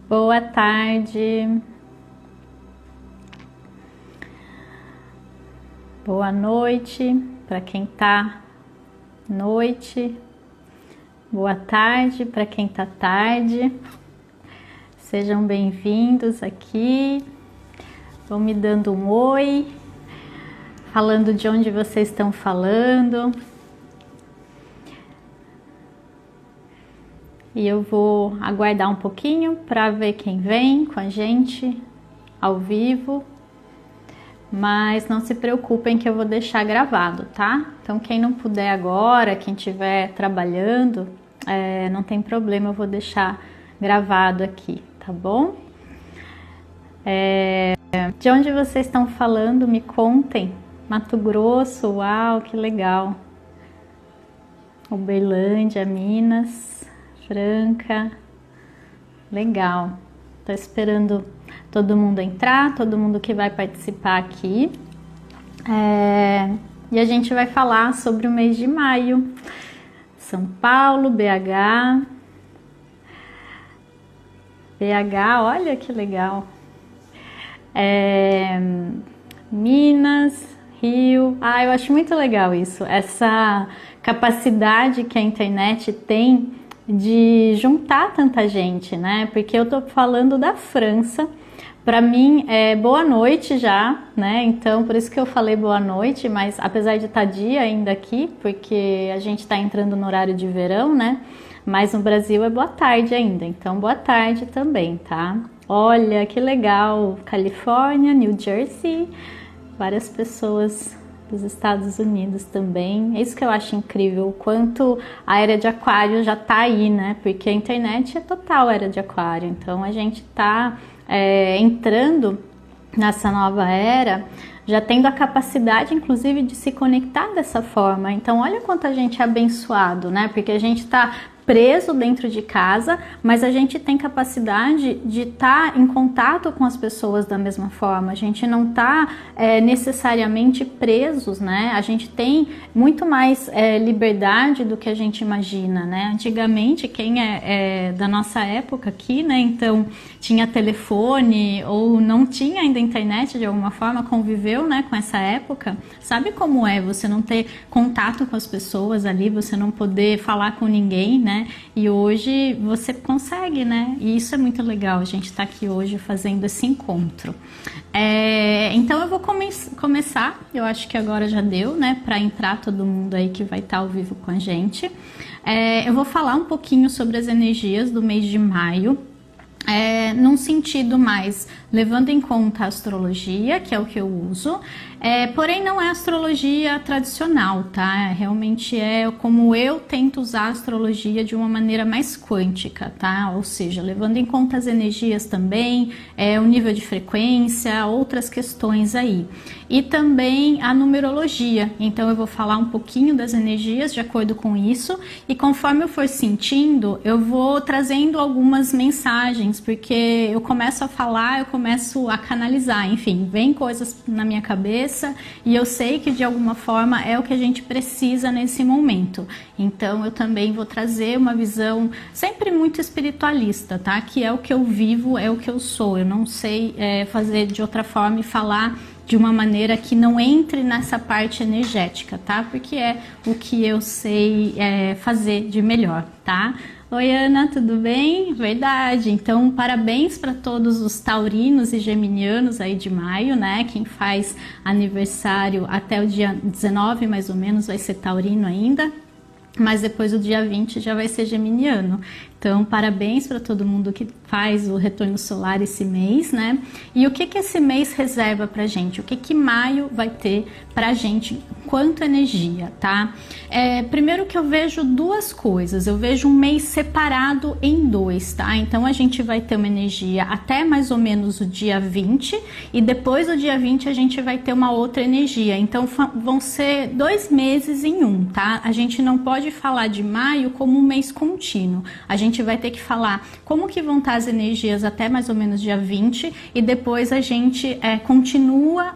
Boa tarde, boa noite para quem tá noite, boa tarde para quem tá tarde. Sejam bem-vindos aqui. Vão me dando um oi, falando de onde vocês estão falando. E eu vou aguardar um pouquinho para ver quem vem com a gente ao vivo. Mas não se preocupem que eu vou deixar gravado, tá? Então quem não puder agora, quem estiver trabalhando, não tem problema, eu vou deixar gravado aqui, tá bom? De onde vocês estão falando? Me contem. Mato Grosso, uau, que legal. Uberlândia, Minas, Franca, legal. Tô esperando todo mundo entrar, todo mundo que vai participar aqui. E a gente vai falar sobre o mês de maio. São Paulo, BH. BH, olha que legal. Minas, Rio. Eu acho muito legal isso. Essa capacidade que a internet tem de juntar tanta gente, né? Porque eu tô falando da França. Para mim é boa noite já, né? Então por isso que eu falei boa noite, mas apesar de estar dia ainda aqui, porque a gente está entrando no horário de verão, né? Mas no Brasil é boa tarde ainda, então boa tarde também, tá? Olha que legal, Califórnia, New Jersey, várias pessoas dos Estados Unidos também. É isso que eu acho incrível, o quanto a era de aquário já tá aí, né? Porque a internet é total era de aquário, então a gente tá entrando nessa nova era, já tendo a capacidade, inclusive, de se conectar dessa forma. Então, olha quanto a gente é abençoado, né? Porque a gente tá preso dentro de casa, mas a gente tem capacidade de estar em contato com as pessoas da mesma forma. A gente não está necessariamente presos, né? A gente tem muito mais liberdade do que a gente imagina, né? Antigamente, quem é da nossa época aqui, né? Então, tinha telefone ou não tinha ainda internet de alguma forma, conviveu, né, com essa época. Sabe como é você não ter contato com as pessoas ali, você não poder falar com ninguém, né? E hoje você consegue, né? E isso é muito legal, a gente tá aqui hoje fazendo esse encontro. Então eu vou começar, eu acho que agora já deu, né? Para entrar todo mundo aí que vai estar ao vivo com a gente. Eu vou falar um pouquinho sobre as energias do mês de maio. Num sentido mais levando em conta a astrologia, que é o que eu uso, porém não é astrologia tradicional, tá? Realmente é como eu tento usar a astrologia de uma maneira mais quântica, tá? Ou seja, levando em conta as energias também, o nível de frequência, outras questões aí. E também a numerologia, então eu vou falar um pouquinho das energias de acordo com isso, e conforme eu for sentindo, eu vou trazendo algumas mensagens, porque eu começo a falar, eu começo a canalizar, enfim, vem coisas na minha cabeça e eu sei que de alguma forma é o que a gente precisa nesse momento. Então eu também vou trazer uma visão sempre muito espiritualista, tá? Que é o que eu vivo, é o que eu sou. Eu não sei fazer de outra forma e falar de uma maneira que não entre nessa parte energética, tá? Porque é o que eu sei fazer de melhor, tá? Oi, Ana, tudo bem? Verdade. Então, parabéns para todos os taurinos e geminianos aí de maio, né? Quem faz aniversário até o dia 19, mais ou menos, vai ser taurino ainda. Mas depois do dia 20 já vai ser geminiano. Então, parabéns para todo mundo que faz o retorno solar esse mês, né? E o que esse mês reserva pra gente? O que maio vai ter pra gente? Quanto energia, tá? Primeiro que eu vejo duas coisas. Eu vejo um mês separado em dois, tá? Então, a gente vai ter uma energia até mais ou menos o dia 20 e depois do dia 20 a gente vai ter uma outra energia. Então, vão ser 2 meses em um, tá? A gente não pode falar de maio como um mês contínuo. A gente vai ter que falar como que vão estar as energias até mais ou menos dia 20 e depois a gente continua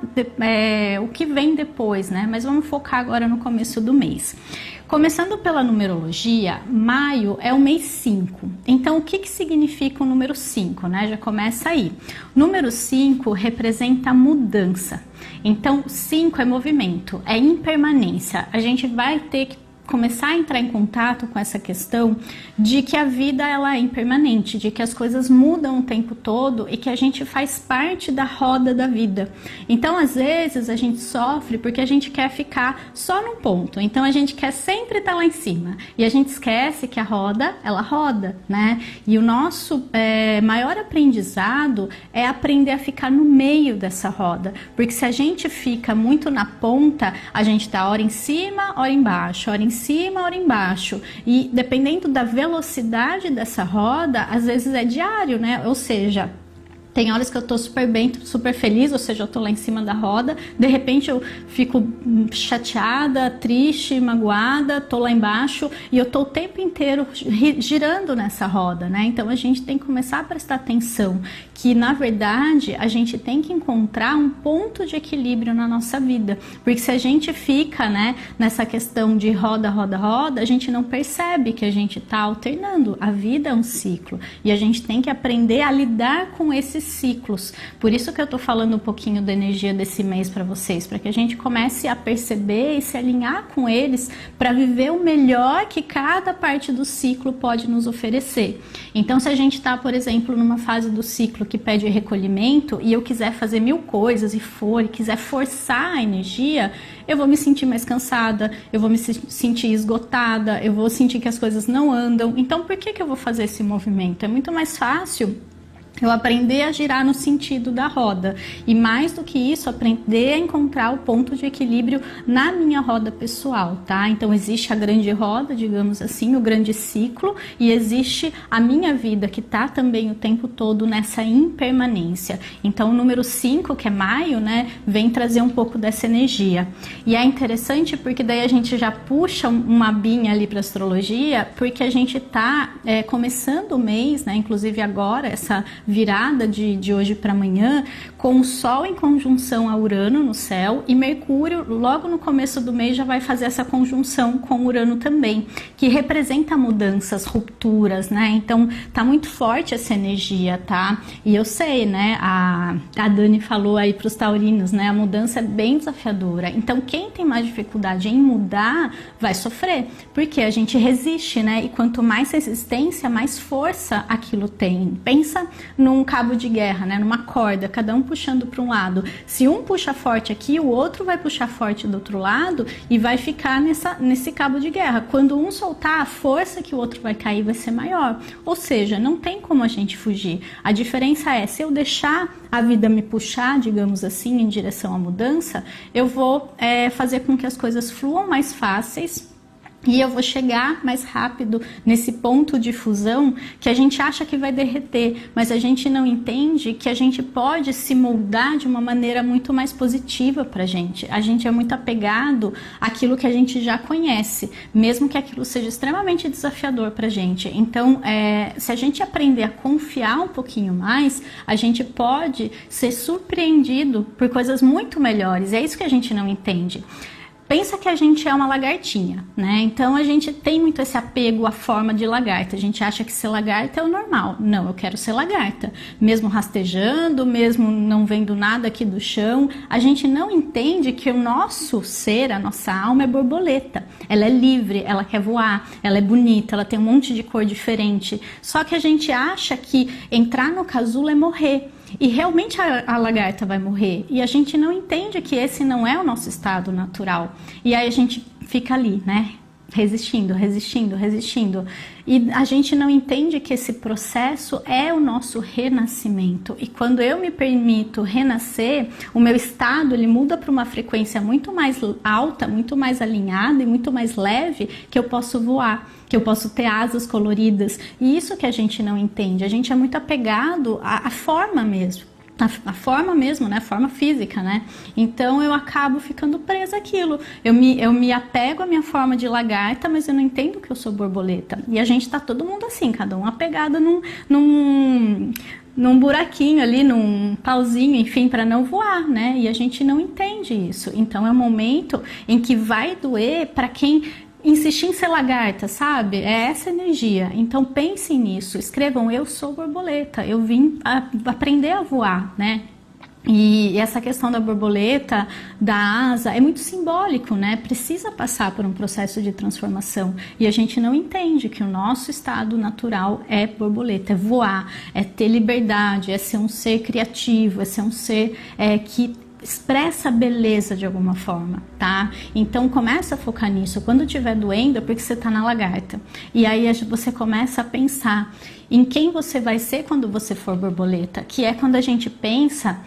o que vem depois, né? Mas vamos vamos focar agora no começo do mês. Começando pela numerologia, maio é o mês 5. Então, o que significa o número 5, né? Já começa aí. Número 5 representa mudança. Então, 5 é movimento, é impermanência. A gente vai ter que começar a entrar em contato com essa questão de que a vida ela é impermanente, de que as coisas mudam o tempo todo e que a gente faz parte da roda da vida. Então, às vezes, a gente sofre porque a gente quer ficar só num ponto. Então, a gente quer sempre estar lá em cima. E a gente esquece que a roda, ela roda, né? E o nosso maior aprendizado é aprender a ficar no meio dessa roda. Porque se a gente fica muito na ponta, a gente tá hora em cima, hora embaixo, hora em cima, hora embaixo, e dependendo da velocidade dessa roda, às vezes é diário, né? Ou seja, tem horas que eu tô super bem, super feliz, ou seja, eu tô lá em cima da roda, de repente eu fico chateada, triste, magoada, tô lá embaixo e eu tô o tempo inteiro girando nessa roda, né? Então a gente tem que começar a prestar atenção que, na verdade, a gente tem que encontrar um ponto de equilíbrio na nossa vida, porque se a gente fica, né, nessa questão de roda, roda, roda, a gente não percebe que a gente tá alternando. A vida é um ciclo e a gente tem que aprender a lidar com esses ciclos. Por isso que eu tô falando um pouquinho da energia desse mês para vocês, para que a gente comece a perceber e se alinhar com eles para viver o melhor que cada parte do ciclo pode nos oferecer. Então, se a gente tá, por exemplo, numa fase do ciclo que pede recolhimento e eu quiser fazer 1000 coisas e quiser forçar a energia, eu vou me sentir mais cansada, eu vou me sentir esgotada, eu vou sentir que as coisas não andam. Então, por que eu vou fazer esse movimento? É muito mais fácil eu aprender a girar no sentido da roda e, mais do que isso, aprender a encontrar o ponto de equilíbrio na minha roda pessoal, tá? Então existe a grande roda, digamos assim, o grande ciclo, e existe a minha vida que tá também o tempo todo nessa impermanência. Então o número 5, que é maio, né, vem trazer um pouco dessa energia. E é interessante porque daí a gente já puxa uma binha ali para astrologia, porque a gente tá começando o mês, né, inclusive agora, essa virada de hoje para amanhã, com o Sol em conjunção a Urano no céu e Mercúrio logo no começo do mês já vai fazer essa conjunção com Urano também, que representa mudanças, rupturas, né? Então tá muito forte essa energia, tá? E eu sei, né? A Dani falou aí para os taurinos, né? A mudança é bem desafiadora. Então quem tem mais dificuldade em mudar vai sofrer, porque a gente resiste, né? E quanto mais resistência, mais força aquilo tem. Pensa num cabo de guerra, né? Numa corda, cada um puxando para um lado. Se um puxa forte aqui, o outro vai puxar forte do outro lado e vai ficar nesse cabo de guerra. Quando um soltar, a força que o outro vai cair vai ser maior. Ou seja, não tem como a gente fugir. A diferença é, se eu deixar a vida me puxar, digamos assim, em direção à mudança, eu vou fazer com que as coisas fluam mais fáceis, e eu vou chegar mais rápido nesse ponto de fusão que a gente acha que vai derreter, mas a gente não entende que a gente pode se moldar de uma maneira muito mais positiva pra gente. A gente é muito apegado àquilo que a gente já conhece, mesmo que aquilo seja extremamente desafiador pra gente. Então, se a gente aprender a confiar um pouquinho mais, a gente pode ser surpreendido por coisas muito melhores. É isso que a gente não entende. Pensa que a gente é uma lagartinha, né? Então a gente tem muito esse apego à forma de lagarta. A gente acha que ser lagarta é o normal. Não, eu quero ser lagarta. Mesmo rastejando, mesmo não vendo nada aqui do chão, a gente não entende que o nosso ser, a nossa alma é borboleta. Ela é livre, ela quer voar, ela é bonita, ela tem um monte de cor diferente. Só que a gente acha que entrar no casulo é morrer. E realmente a lagarta vai morrer. E a gente não entende que esse não é o nosso estado natural. E aí a gente fica ali, né? Resistindo, resistindo, resistindo. E a gente não entende que esse processo é o nosso renascimento. E quando eu me permito renascer, o meu estado ele muda para uma frequência muito mais alta, muito mais alinhada e muito mais leve, que eu posso voar, que eu posso ter asas coloridas. E isso que a gente não entende. A gente é muito apegado à forma mesmo. a forma mesmo, né? A forma física, né? Então eu acabo ficando presa àquilo. Eu me apego à minha forma de lagarta, mas eu não entendo que eu sou borboleta. E a gente tá todo mundo assim, cada um apegado num buraquinho ali, num pauzinho, enfim, para não voar, né? E a gente não entende isso. Então é um momento em que vai doer para quem insistir em ser lagarta, sabe? É essa energia. Então pensem nisso, escrevam: eu sou borboleta, eu vim aprender a voar, né? E essa questão da borboleta, da asa, é muito simbólico, né? Precisa passar por um processo de transformação. E a gente não entende que o nosso estado natural é borboleta, é voar, é ter liberdade, é ser um ser criativo, é ser um ser que expressa beleza de alguma forma, tá? Então começa a focar nisso. Quando estiver doendo é porque você tá na lagarta. E aí você começa a pensar em quem você vai ser quando você for borboleta, que é quando a gente pensa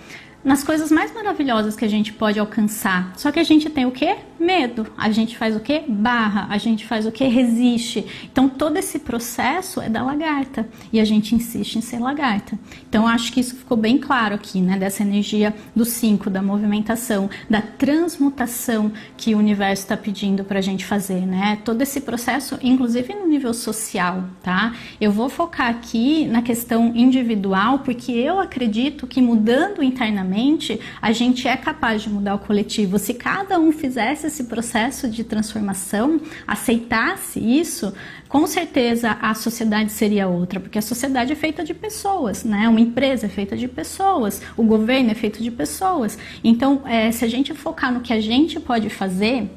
nas coisas mais maravilhosas que a gente pode alcançar. Só que a gente tem o quê? Medo. A gente faz o quê? Barra. A gente faz o quê? Resiste. Então todo esse processo é da lagarta e a gente insiste em ser lagarta. Então acho que isso ficou bem claro aqui, né? Dessa energia do 5, da movimentação, da transmutação que o universo está pedindo pra gente fazer, né? Todo esse processo, inclusive no nível social, tá? Eu vou focar aqui na questão individual, porque eu acredito que mudando internamente a gente é capaz de mudar o coletivo. Se cada um fizesse esse processo de transformação, aceitasse isso, com certeza a sociedade seria outra, porque a sociedade é feita de pessoas, né? Uma empresa é feita de pessoas, o governo é feito de pessoas. Então, se a gente focar no que a gente pode fazer,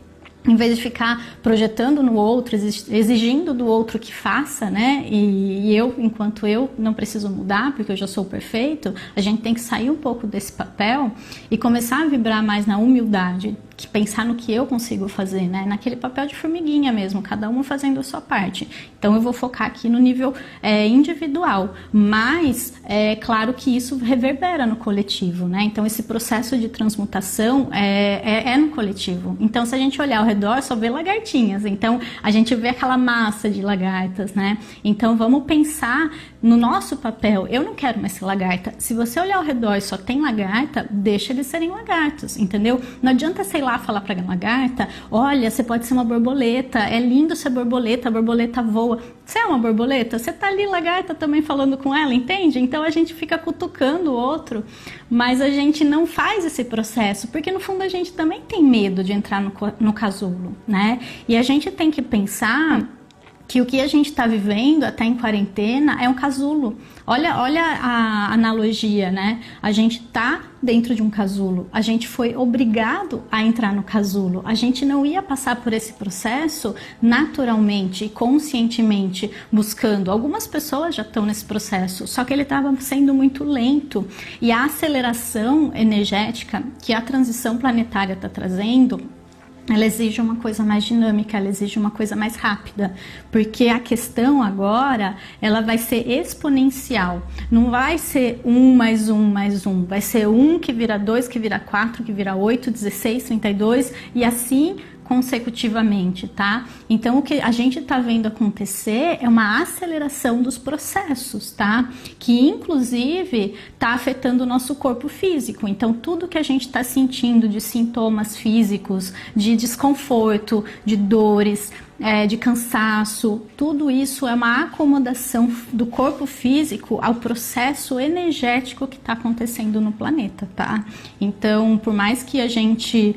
em vez de ficar projetando no outro, exigindo do outro que faça, né? E eu, enquanto eu não preciso mudar, porque eu já sou perfeito, a gente tem que sair um pouco desse papel e começar a vibrar mais na humildade, que pensar no que eu consigo fazer, né? Naquele papel de formiguinha mesmo, cada uma fazendo a sua parte. Então eu vou focar aqui no nível individual, mas é claro que isso reverbera no coletivo, né? Então esse processo de transmutação é no coletivo. Então se a gente olhar ao redor, só vê lagartinhas. Então a gente vê aquela massa de lagartas, né? Então vamos pensar no nosso papel. Eu não quero mais ser lagarta. Se você olhar ao redor e só tem lagarta, deixa eles serem lagartos, entendeu? Não adianta, sei lá, falar pra lagarta: olha, você pode ser uma borboleta, é lindo ser borboleta, a borboleta voa. Você é uma borboleta? Você tá ali, lagarta, também falando com ela, entende? Então a gente fica cutucando o outro, mas a gente não faz esse processo, porque no fundo a gente também tem medo de entrar no casulo, né? E a gente tem que pensar que o que a gente está vivendo até em quarentena é um casulo. Olha a analogia, né? A gente tá dentro de um casulo, a gente foi obrigado a entrar no casulo, a gente não ia passar por esse processo naturalmente, conscientemente, buscando. Algumas pessoas já estão nesse processo, só que ele estava sendo muito lento, e a aceleração energética que a transição planetária está trazendo, ela exige uma coisa mais dinâmica, ela exige uma coisa mais rápida, porque a questão agora, ela vai ser exponencial, não vai ser 1 mais 1 mais 1, vai ser 1 que vira 2, que vira 4, que vira 8, 16, 32 e assim consecutivamente, tá? Então o que a gente tá vendo acontecer é uma aceleração dos processos, tá? Que inclusive tá afetando o nosso corpo físico. Então tudo que a gente tá sentindo de sintomas físicos, de desconforto, de dores, de cansaço, tudo isso é uma acomodação do corpo físico ao processo energético que está acontecendo no planeta, tá? Então, por mais que a gente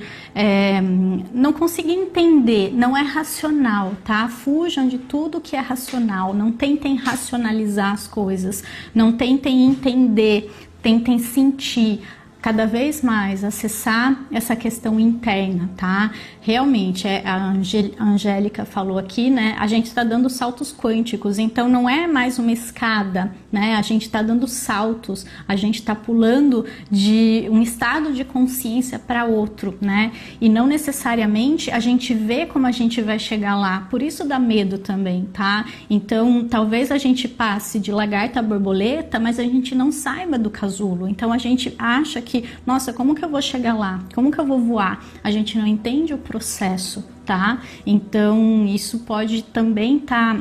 não consiga entender, não é racional, tá? Fujam de tudo que é racional, não tentem racionalizar as coisas, não tentem entender, tentem sentir. Cada vez mais acessar essa questão interna, tá? Realmente, a Angélica falou aqui, né? A gente está dando saltos quânticos, então não é mais uma escada, né? A gente está dando saltos, a gente está pulando de um estado de consciência para outro, né? E não necessariamente a gente vê como a gente vai chegar lá, por isso dá medo também, tá? Então, talvez a gente passe de lagarta a borboleta, mas a gente não saiba do casulo, então a gente acha que, nossa, como que eu vou chegar lá? Como que eu vou voar? A gente não entende o processo, tá? Então, isso pode também estar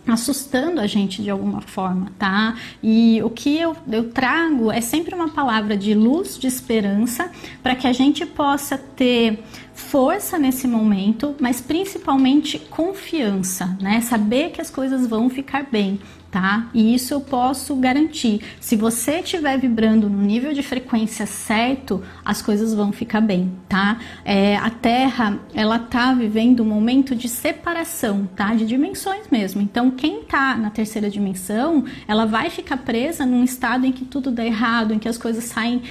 assustando a gente de alguma forma, tá? E o que eu trago é sempre uma palavra de luz, de esperança, para que a gente possa ter força nesse momento, mas principalmente confiança, né? Saber que as coisas vão ficar bem, tá? E isso eu posso garantir. Se você estiver vibrando no nível de frequência certo, as coisas vão ficar bem, tá? A Terra, ela tá vivendo um momento de separação, tá? De dimensões mesmo. Então, quem tá na terceira dimensão, ela vai ficar presa num estado em que tudo dá errado, em que as coisas saem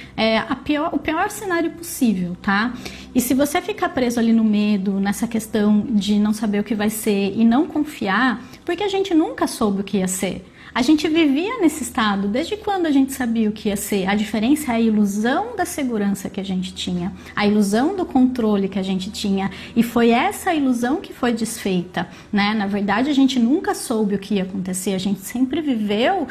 o pior cenário possível, tá? E se você ficar preso ali no medo, nessa questão de não saber o que vai ser e não confiar, porque a gente nunca soube o que ia ser. A gente vivia nesse estado desde quando a gente sabia o que ia ser. A diferença é a ilusão da segurança que a gente tinha, a ilusão do controle que a gente tinha, e foi essa ilusão que foi desfeita, né? Na verdade, a gente nunca soube o que ia acontecer, a gente sempre viveu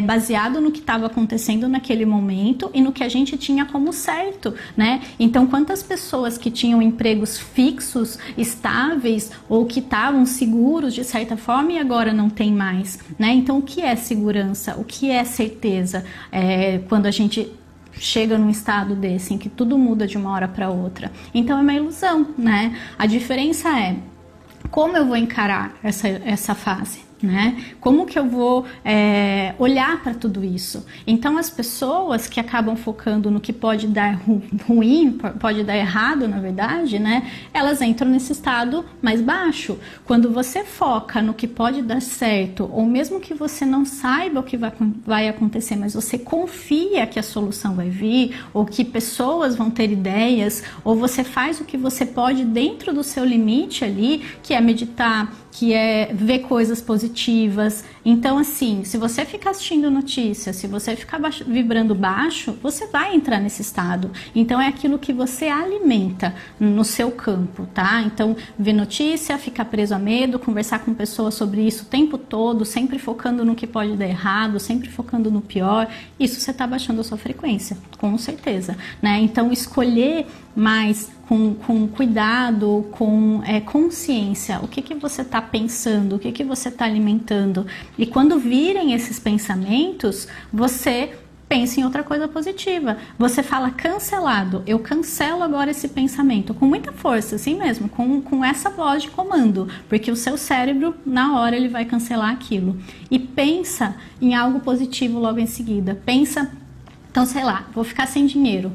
baseado no que estava acontecendo naquele momento e no que a gente tinha como certo, né? Então, quantas pessoas que tinham empregos fixos, estáveis, ou que estavam seguros de certa forma e agora não tem mais, né? Então, o que é segurança? O que é certeza? Quando a gente chega num estado desse, em que tudo muda de uma hora para outra. Então é uma ilusão, né? A diferença é como eu vou encarar essa fase, né? Como que eu vou olhar para tudo isso? Então as pessoas que acabam focando no que pode dar ruim, pode dar errado, na verdade, né? Elas entram nesse estado mais baixo. Quando você foca no que pode dar certo, ou mesmo que você não saiba o que vai acontecer, mas você confia que a solução vai vir, ou que pessoas vão ter ideias, ou você faz o que você pode dentro do seu limite ali, que é meditar, que é ver coisas positivas. Então, assim, se você ficar assistindo notícias, se você ficar vibrando baixo, você vai entrar nesse estado. Então, é aquilo que você alimenta no seu campo, tá? Então, ver notícia, ficar preso a medo, conversar com pessoas sobre isso o tempo todo, sempre focando no que pode dar errado, sempre focando no pior, isso você tá baixando a sua frequência, com certeza, né? Então, escolher mais com cuidado, com consciência, o que você está pensando, o que você está alimentando. E quando virem esses pensamentos, você pensa em outra coisa positiva. Você fala cancelado, eu cancelo agora esse pensamento, com muita força, assim mesmo, com essa voz de comando, porque o seu cérebro, na hora, ele vai cancelar aquilo. E pensa em algo positivo logo em seguida. Pensa, então sei lá, vou ficar sem dinheiro.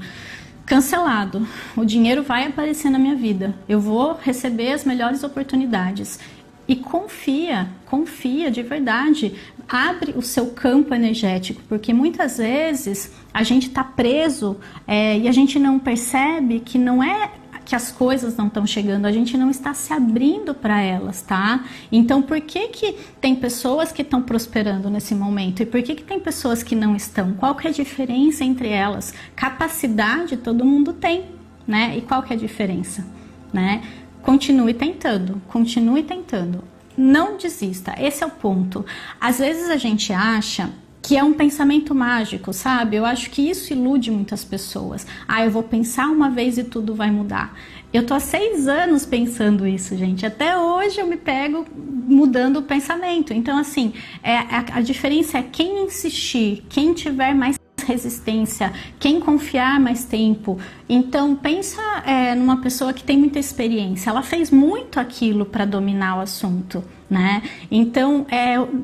Cancelado, o dinheiro vai aparecer na minha vida, eu vou receber as melhores oportunidades. E confia de verdade, abre o seu campo energético, porque muitas vezes a gente está preso e a gente não percebe que não é que as coisas não estão chegando, a gente não está se abrindo para elas, tá? Então, por que tem pessoas que estão prosperando nesse momento e por que tem pessoas que não estão? Qual que é a diferença entre elas? Capacidade todo mundo tem, né? E qual que é a diferença, né? Continue tentando, não desista, esse é o ponto. Às vezes a gente acha que é um pensamento mágico, sabe? Eu acho que isso ilude muitas pessoas. Eu vou pensar uma vez e tudo vai mudar. Eu tô há 6 anos pensando isso, gente. Até hoje eu me pego mudando o pensamento. Então, assim, a diferença é quem insistir, quem tiver mais resistência, quem confiar mais tempo. Então, pensa numa pessoa que tem muita experiência. Ela fez muito aquilo para dominar o assunto, né? Então,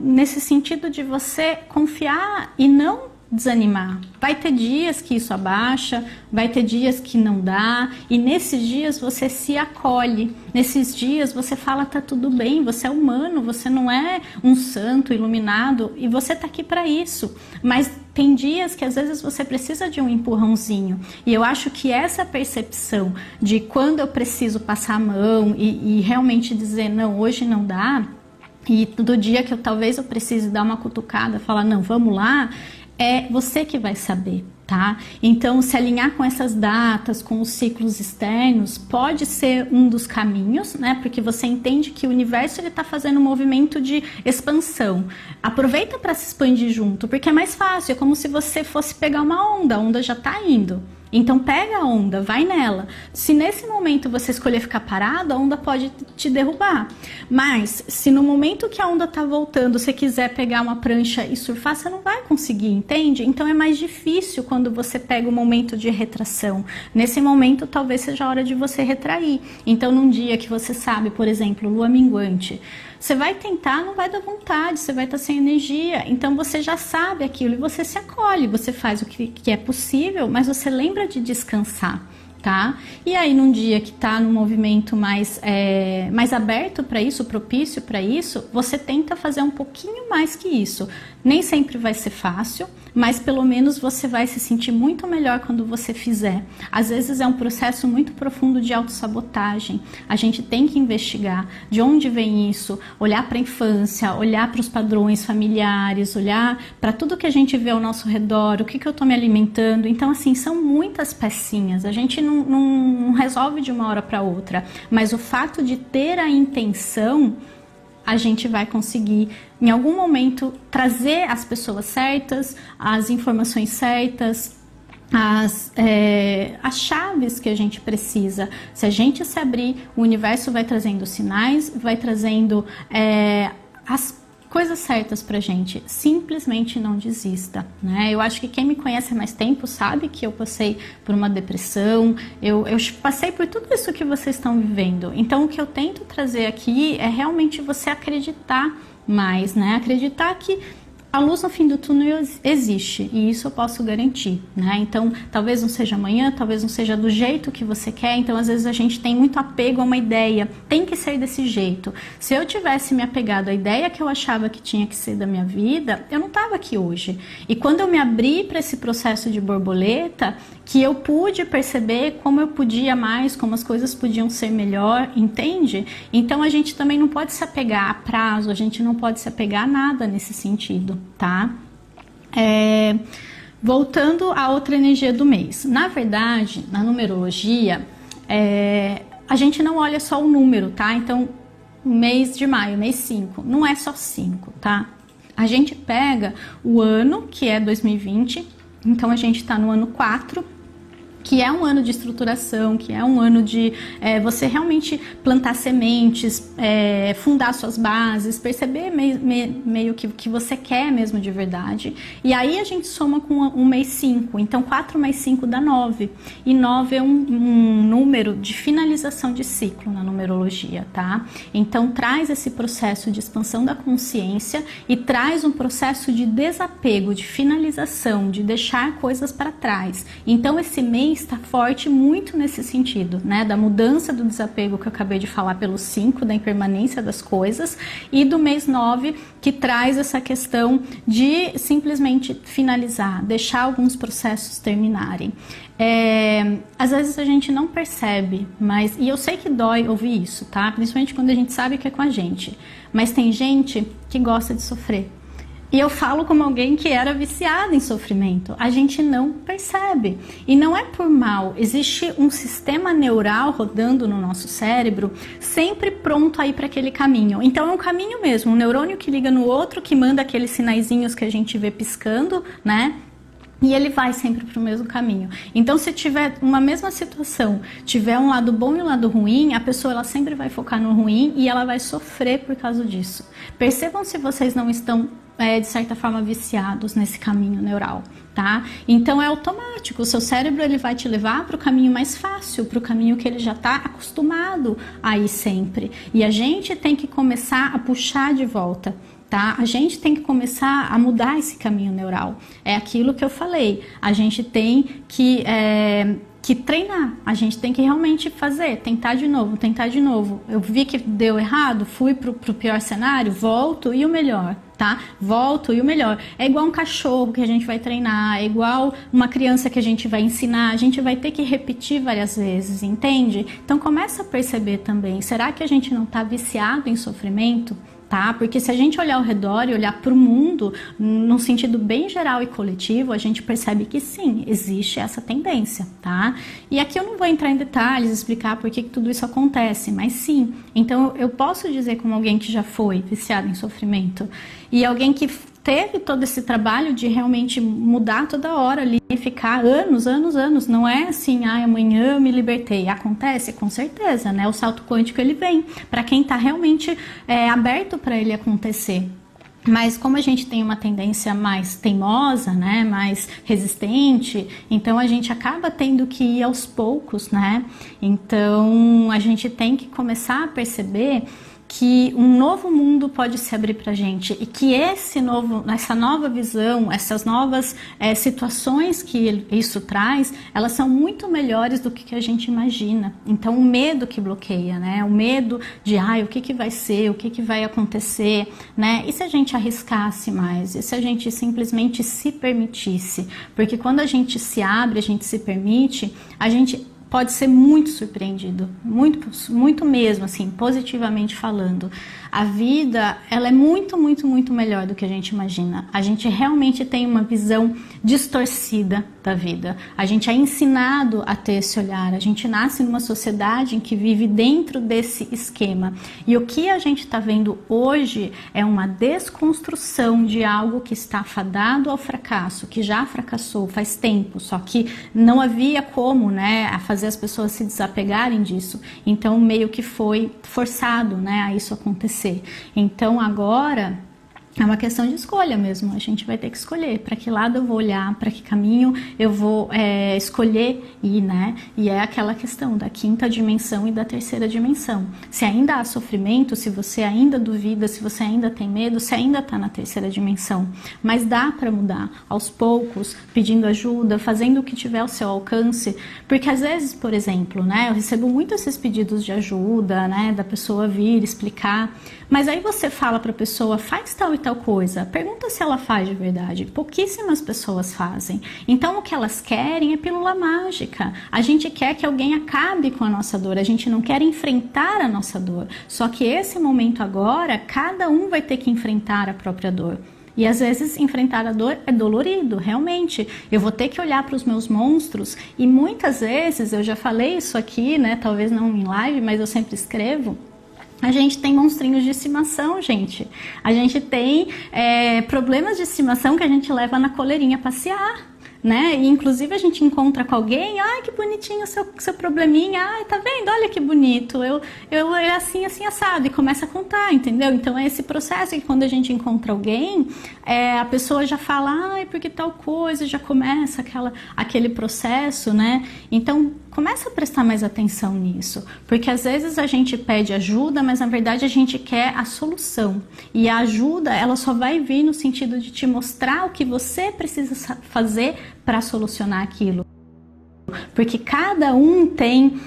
nesse sentido de você confiar e não desanimar. Vai ter dias que isso abaixa, vai ter dias que não dá, e nesses dias você se acolhe, nesses dias você fala, tá tudo bem, você é humano, você não é um santo iluminado, e você tá aqui para isso, mas tem dias que às vezes você precisa de um empurrãozinho, e eu acho que essa percepção de quando eu preciso passar a mão e realmente dizer, não, hoje não dá, e do dia que talvez eu precise dar uma cutucada, falar, não, vamos lá, é você que vai saber, tá? Então, se alinhar com essas datas, com os ciclos externos, pode ser um dos caminhos, né? Porque você entende que o universo ele tá fazendo um movimento de expansão. Aproveita para se expandir junto, porque é mais fácil, é como se você fosse pegar uma onda, a onda já tá indo. Então pega a onda, vai nela. Se nesse momento você escolher ficar parado, a onda pode te derrubar. Mas se no momento que a onda tá voltando, você quiser pegar uma prancha e surfar, você não vai conseguir, entende? Então é mais difícil quando você pega o momento de retração. Nesse momento talvez seja a hora de você retrair. Então num dia que você sabe, por exemplo, lua minguante, você vai tentar, não vai dar vontade, você vai estar sem energia. Então você já sabe aquilo e você se acolhe, você faz o que é possível, mas você lembra de descansar, tá? E aí num dia que tá num movimento mais aberto para isso, propício para isso, você tenta fazer um pouquinho mais que isso. Nem sempre vai ser fácil, mas pelo menos você vai se sentir muito melhor quando você fizer. Às vezes é um processo muito profundo de autossabotagem. A gente tem que investigar de onde vem isso, olhar para a infância, olhar para os padrões familiares, olhar para tudo que a gente vê ao nosso redor, o que eu estou me alimentando. Então, assim, são muitas pecinhas. A gente não resolve de uma hora para outra, mas o fato de ter a intenção, a gente vai conseguir, em algum momento, trazer as pessoas certas, as informações certas, as chaves que a gente precisa. Se a gente se abrir, o universo vai trazendo sinais, vai trazendo as coisas certas pra gente. Simplesmente não desista, né? Eu acho que quem me conhece há mais tempo sabe que eu passei por uma depressão, eu passei por tudo isso que vocês estão vivendo. Então o que eu tento trazer aqui é realmente você acreditar mais, né? Acreditar que a luz no fim do túnel existe, e isso eu posso garantir, né? Então, talvez não seja amanhã, talvez não seja do jeito que você quer, então às vezes a gente tem muito apego a uma ideia, tem que ser desse jeito. Se eu tivesse me apegado à ideia que eu achava que tinha que ser da minha vida, eu não estava aqui hoje. E quando eu me abri para esse processo de borboleta, que eu pude perceber como eu podia mais, como as coisas podiam ser melhor, entende? Então a gente também não pode se apegar a prazo, a gente não pode se apegar a nada nesse sentido, tá? Voltando à outra energia do mês. Na verdade, na numerologia, a gente não olha só o número, tá? Então, mês de maio, mês 5, não é só 5, tá? A gente pega o ano, que é 2020, então a gente tá no ano 4, que é um ano de estruturação, que é um ano de você realmente plantar sementes, fundar suas bases, perceber meio que você quer mesmo de verdade. E aí a gente soma com um mês 5, então 4 mais 5 dá 9. E 9 é um número de finalização de ciclo na numerologia, tá? Então traz esse processo de expansão da consciência e traz um processo de desapego, de finalização, de deixar coisas para trás. Então esse mês está forte muito nesse sentido, né? Da mudança do desapego que eu acabei de falar pelo 5, da impermanência das coisas, e do mês 9, que traz essa questão de simplesmente finalizar, deixar alguns processos terminarem. Às vezes a gente não percebe, e eu sei que dói ouvir isso, tá? Principalmente quando a gente sabe que é com a gente, mas tem gente que gosta de sofrer. E eu falo como alguém que era viciada em sofrimento. A gente não percebe. E não é por mal. Existe um sistema neural rodando no nosso cérebro, sempre pronto a ir para aquele caminho. Então é um caminho mesmo, um neurônio que liga no outro, que manda aqueles sinaizinhos que a gente vê piscando, né? E ele vai sempre para o mesmo caminho. Então, se tiver uma mesma situação, tiver um lado bom e um lado ruim, a pessoa ela sempre vai focar no ruim e ela vai sofrer por causa disso. Percebam se vocês não estão, de certa forma, viciados nesse caminho neural, tá? Então, é automático. O seu cérebro ele vai te levar para o caminho mais fácil, para o caminho que ele já está acostumado a ir sempre. E a gente tem que começar a puxar de volta. Tá? A gente tem que começar a mudar esse caminho neural. É aquilo que eu falei. A gente tem que treinar. A gente tem que realmente fazer, tentar de novo, tentar de novo. Eu vi que deu errado, fui pro pior cenário, volto e o melhor, tá? Volto e o melhor. É igual um cachorro que a gente vai treinar, é igual uma criança que a gente vai ensinar, a gente vai ter que repetir várias vezes, entende? Então começa a perceber também, será que a gente não tá viciado em sofrimento? Tá? Porque se a gente olhar ao redor e olhar para o mundo, num sentido bem geral e coletivo, a gente percebe que sim, existe essa tendência, tá? E aqui eu não vou entrar em detalhes, explicar por que tudo isso acontece, mas sim. Então eu posso dizer como alguém que já foi viciado em sofrimento e alguém que teve todo esse trabalho de realmente mudar toda hora ali, ficar ficar anos, anos, anos. Não é assim, amanhã eu me libertei. Acontece? Com certeza, né? O salto quântico, ele vem para quem está realmente aberto para ele acontecer. Mas como a gente tem uma tendência mais teimosa, né, mais resistente, então a gente acaba tendo que ir aos poucos, né? Então a gente tem que começar a perceber que um novo mundo pode se abrir para a gente e que essa nova visão, essas novas situações que isso traz, elas são muito melhores do que a gente imagina. Então o medo que bloqueia, né? O medo de o que vai ser, o que vai acontecer, né? E se a gente arriscasse mais? E se a gente simplesmente se permitisse? Porque quando a gente se abre, a gente se permite, a gente pode ser muito surpreendido, muito, muito mesmo, assim, positivamente falando. A vida, ela é muito, muito, muito melhor do que a gente imagina. A gente realmente tem uma visão distorcida da vida. A gente é ensinado a ter esse olhar. A gente nasce numa sociedade em que vive dentro desse esquema. E o que a gente está vendo hoje é uma desconstrução de algo que está fadado ao fracasso, que já fracassou faz tempo, só que não havia como, né, a fazer as pessoas se desapegarem disso. Então meio que foi forçado, né, a isso acontecer. Então agora é uma questão de escolha mesmo, a gente vai ter que escolher para que lado eu vou olhar, para que caminho eu vou escolher ir, né? E é aquela questão da quinta dimensão e da terceira dimensão. Se ainda há sofrimento, se você ainda duvida, se você ainda tem medo, você ainda está na terceira dimensão. Mas dá para mudar aos poucos, pedindo ajuda, fazendo o que tiver ao seu alcance, porque às vezes, por exemplo, né, eu recebo muito esses pedidos de ajuda, né, da pessoa vir explicar, mas aí você fala para a pessoa, faz tal e tal coisa, pergunta se ela faz de verdade. Pouquíssimas pessoas fazem. Então o que elas querem é pílula mágica. A gente quer que alguém acabe com a nossa dor, a gente não quer enfrentar a nossa dor. Só que esse momento agora, cada um vai ter que enfrentar a própria dor. E às vezes enfrentar a dor é dolorido, realmente. Eu vou ter que olhar para os meus monstros e muitas vezes, eu já falei isso aqui, né, talvez não em live, mas eu sempre escrevo, a gente tem monstrinhos de estimação, gente. A gente tem problemas de estimação que a gente leva na coleirinha passear, né? E inclusive a gente encontra com alguém, ai que bonitinho o seu probleminha, ai tá vendo, olha que bonito, eu é assim, assim assado, e começa a contar, entendeu? Então é esse processo que quando a gente encontra alguém, a pessoa já fala, ai porque tal coisa, já começa aquele processo, né? Então começa a prestar mais atenção nisso, porque às vezes a gente pede ajuda, mas na verdade a gente quer a solução. E a ajuda, ela só vai vir no sentido de te mostrar o que você precisa fazer para solucionar aquilo. Porque cada um tem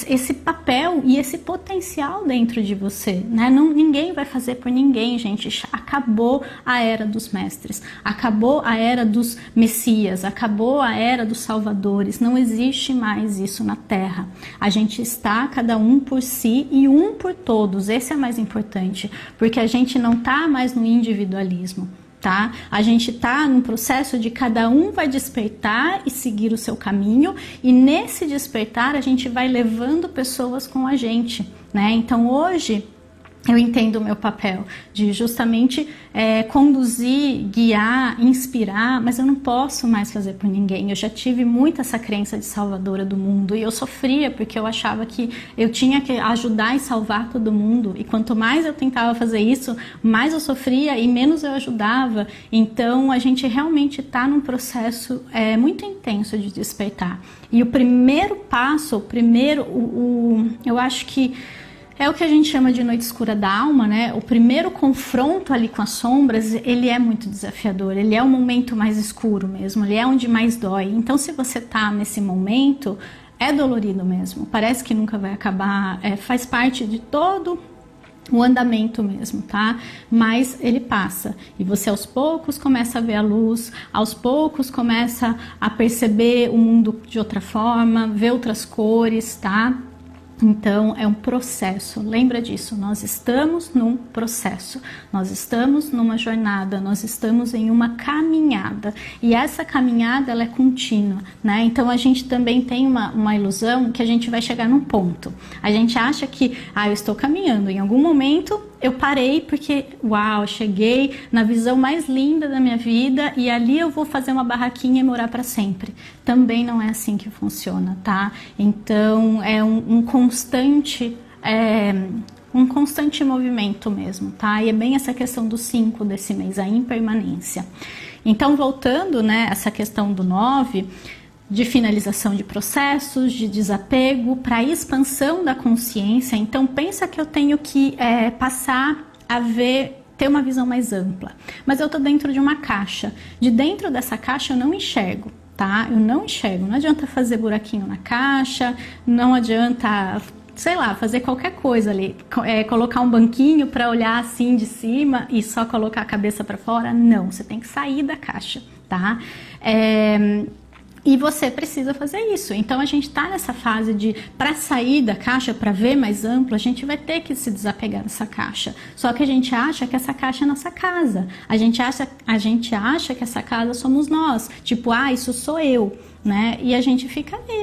esse papel e esse potencial dentro de você, né? Ninguém vai fazer por ninguém, gente. Acabou a era dos mestres, acabou a era dos messias, acabou a era dos salvadores. Não existe mais isso na Terra. A gente está cada um por si e um por todos. Esse é mais importante, porque a gente não está mais no individualismo. Tá? A gente está num processo de cada um vai despertar e seguir o seu caminho, e nesse despertar a gente vai levando pessoas com a gente, né? Então hoje eu entendo o meu papel de justamente conduzir, guiar, inspirar, mas eu não posso mais fazer por ninguém. Eu já tive muito essa crença de salvadora do mundo e eu sofria porque eu achava que eu tinha que ajudar e salvar todo mundo, e quanto mais eu tentava fazer isso, mais eu sofria e menos eu ajudava. Então a gente realmente está num processo muito intenso de despertar. E o primeiro passo, eu acho que é o que a gente chama de noite escura da alma, né? O primeiro confronto ali com as sombras, ele é muito desafiador, ele é o momento mais escuro mesmo, ele é onde mais dói. Então se você tá nesse momento, é dolorido mesmo, parece que nunca vai acabar, faz parte de todo o andamento mesmo, tá? Mas ele passa e você aos poucos começa a ver a luz, aos poucos começa a perceber o mundo de outra forma, ver outras cores, tá? Então é um processo, lembra disso, nós estamos num processo, nós estamos numa jornada, nós estamos em uma caminhada, e essa caminhada ela é contínua, né? Então a gente também tem uma ilusão que a gente vai chegar num ponto, a gente acha que eu estou caminhando, em algum momento eu parei porque, uau, cheguei na visão mais linda da minha vida e ali eu vou fazer uma barraquinha e morar para sempre. Também não é assim que funciona, tá? Então é um constante movimento mesmo, tá? E é bem essa questão do 5 desse mês, a impermanência. Então, voltando, né, essa questão do 9, de finalização de processos, de desapego, para expansão da consciência. Então, pensa que eu tenho que passar a ter uma visão mais ampla. Mas eu estou dentro de uma caixa. De dentro dessa caixa eu não enxergo, tá? Eu não enxergo. Não adianta fazer buraquinho na caixa, não adianta, sei lá, fazer qualquer coisa ali, colocar um banquinho para olhar assim de cima e só colocar a cabeça para fora. Não, você tem que sair da caixa, tá? E você precisa fazer isso. Então a gente está nessa fase de, para sair da caixa, para ver mais amplo, a gente vai ter que se desapegar dessa caixa. Só que a gente acha que essa caixa é nossa casa. A gente acha que essa casa somos nós. Tipo, isso sou eu, né? E a gente fica ali,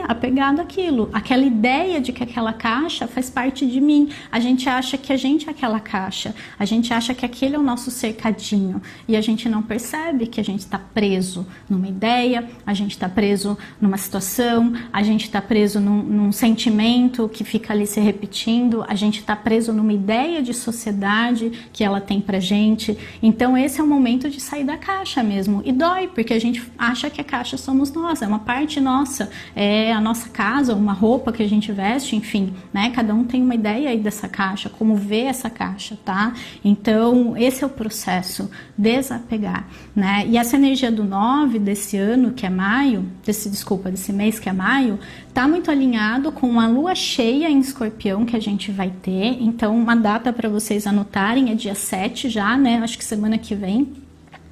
apegado àquilo, aquela ideia de que aquela caixa faz parte de mim. A gente acha que a gente é aquela caixa, a gente acha que aquele é o nosso cercadinho e a gente não percebe que a gente está preso numa ideia, a gente está preso numa situação, a gente está preso num sentimento que fica ali se repetindo, a gente está preso numa ideia de sociedade que ela tem pra gente. Então esse é o momento de sair da caixa mesmo, e dói, porque a gente acha que a caixa somos nós, é uma parte nossa, é a nossa casa, uma roupa que a gente veste, enfim, né? Cada um tem uma ideia aí dessa caixa, como vê essa caixa, tá? Então, esse é o processo, desapegar, né? E essa energia do 9 desse ano, que é maio, desse mês que é maio, tá muito alinhado com uma lua cheia em Escorpião que a gente vai ter. Então, uma data para vocês anotarem é dia 7 já, né? Acho que semana que vem,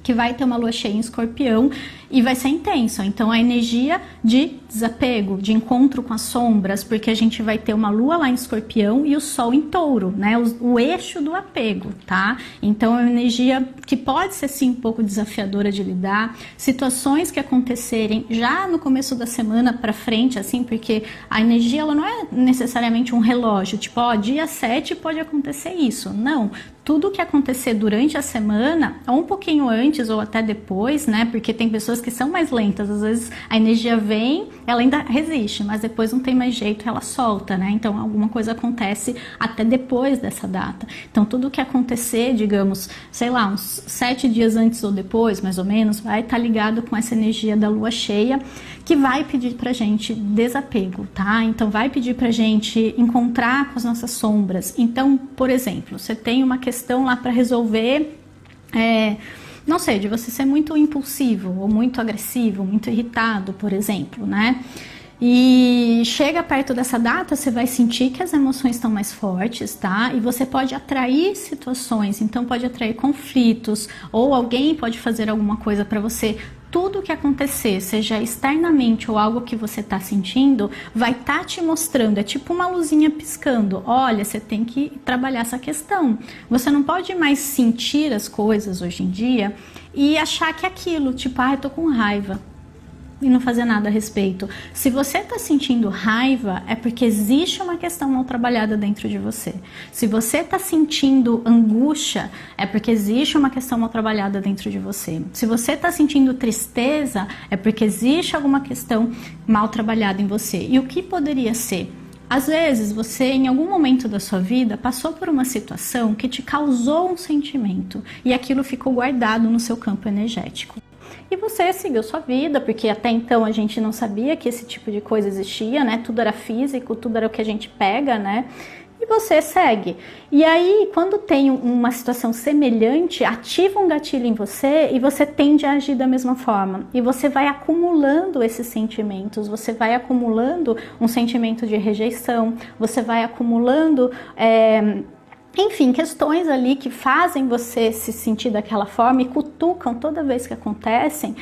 que vai ter uma lua cheia em Escorpião e vai ser intenso. Então a energia de desapego, de encontro com as sombras, porque a gente vai ter uma lua lá em Escorpião e o sol em Touro, né? O eixo do apego, tá? Então é uma energia que pode ser sim um pouco desafiadora de lidar, situações que acontecerem já no começo da semana para frente, assim, porque a energia ela não é necessariamente um relógio, tipo, dia 7 pode acontecer isso. Não, tudo que acontecer durante a semana, ou um pouquinho antes ou até depois, né? Porque tem pessoas que são mais lentas, às vezes a energia vem, ela ainda resiste, mas depois não tem mais jeito, ela solta, né? Então alguma coisa acontece até depois dessa data. Então tudo que acontecer, digamos, sei lá, uns 7 dias antes ou depois, mais ou menos, vai estar ligado com essa energia da lua cheia, que vai pedir pra gente desapego, tá? Então vai pedir pra gente encontrar com as nossas sombras. Então, por exemplo, você tem uma questão lá para resolver, não sei, de você ser muito impulsivo ou muito agressivo, muito irritado, por exemplo, né? E chega perto dessa data, você vai sentir que as emoções estão mais fortes, tá? E você pode atrair situações, então pode atrair conflitos, ou alguém pode fazer alguma coisa para você. Tudo que acontecer, seja externamente ou algo que você está sentindo, vai estar te mostrando, é tipo uma luzinha piscando. Olha, você tem que trabalhar essa questão. Você não pode mais sentir as coisas hoje em dia e achar que é aquilo, tipo, eu tô com raiva, e não fazer nada a respeito. Se você está sentindo raiva, é porque existe uma questão mal trabalhada dentro de você. Se você está sentindo angústia, é porque existe uma questão mal trabalhada dentro de você. Se você está sentindo tristeza, é porque existe alguma questão mal trabalhada em você. E o que poderia ser? Às vezes você, em algum momento da sua vida, passou por uma situação que te causou um sentimento e aquilo ficou guardado no seu campo energético. E você seguiu sua vida, porque até então a gente não sabia que esse tipo de coisa existia, né? Tudo era físico, tudo era o que a gente pega, né? E você segue. E aí, quando tem uma situação semelhante, ativa um gatilho em você e você tende a agir da mesma forma. E você vai acumulando esses sentimentos, você vai acumulando um sentimento de rejeição, você vai acumulando... enfim, questões ali que fazem você se sentir daquela forma e cutucam toda vez que acontecem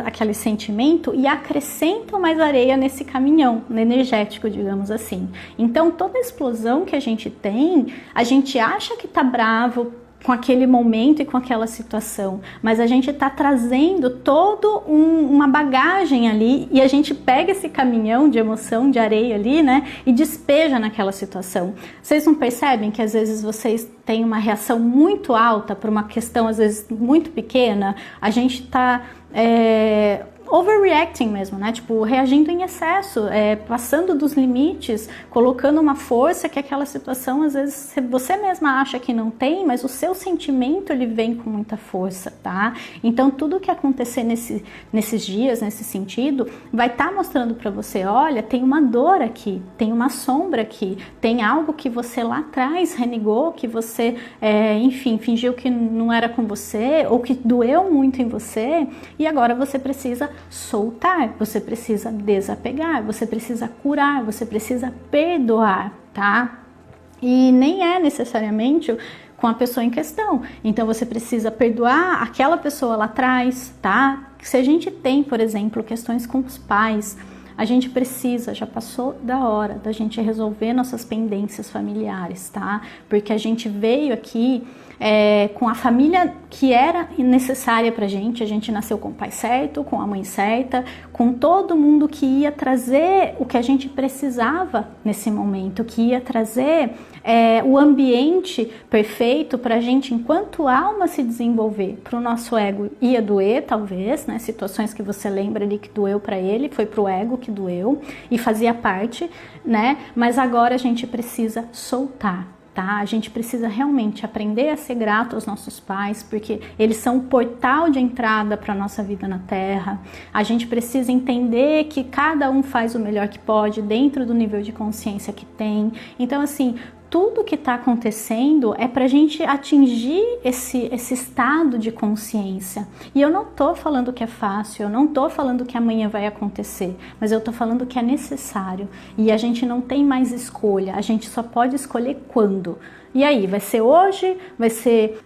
aquele sentimento e acrescentam mais areia nesse caminhão energético, digamos assim. Então, toda explosão que a gente tem, a gente acha que tá bravo com aquele momento e com aquela situação, mas a gente está trazendo toda uma bagagem ali e a gente pega esse caminhão de emoção, de areia ali, né, e despeja naquela situação. Vocês não percebem que às vezes vocês têm uma reação muito alta para uma questão às vezes muito pequena? A gente está overreacting mesmo, né? Tipo, reagindo em excesso, passando dos limites, colocando uma força que aquela situação, às vezes, você mesma acha que não tem, mas o seu sentimento, ele vem com muita força, tá? Então, tudo que acontecer nesses dias, nesse sentido, vai estar mostrando para você, olha, tem uma dor aqui, tem uma sombra aqui, tem algo que você lá atrás renegou, que você, enfim, fingiu que não era com você, ou que doeu muito em você, e agora você precisa soltar, você precisa desapegar, você precisa curar, você precisa perdoar, tá? E nem é necessariamente com a pessoa em questão. Então você precisa perdoar aquela pessoa lá atrás, tá? Se a gente tem, por exemplo, questões com os pais, a gente precisa, já passou da hora da gente resolver nossas pendências familiares, tá? Porque a gente veio aqui com a família que era necessária pra gente, a gente nasceu com o pai certo, com a mãe certa, com todo mundo que ia trazer o que a gente precisava nesse momento, que ia trazer o ambiente perfeito pra gente, enquanto alma, se desenvolver. Pro nosso ego ia doer, talvez, né? Situações que você lembra ali que doeu pra ele, foi pro ego que doeu e fazia parte, né? Mas agora a gente precisa soltar. Tá? A gente precisa realmente aprender a ser grato aos nossos pais, porque eles são o portal de entrada para a nossa vida na Terra. A gente precisa entender que cada um faz o melhor que pode dentro do nível de consciência que tem. Então, assim, tudo que está acontecendo é para a gente atingir esse estado de consciência. E eu não estou falando que é fácil, eu não estou falando que amanhã vai acontecer, mas eu estou falando que é necessário. E a gente não tem mais escolha, a gente só pode escolher quando. E aí, vai ser hoje, vai ser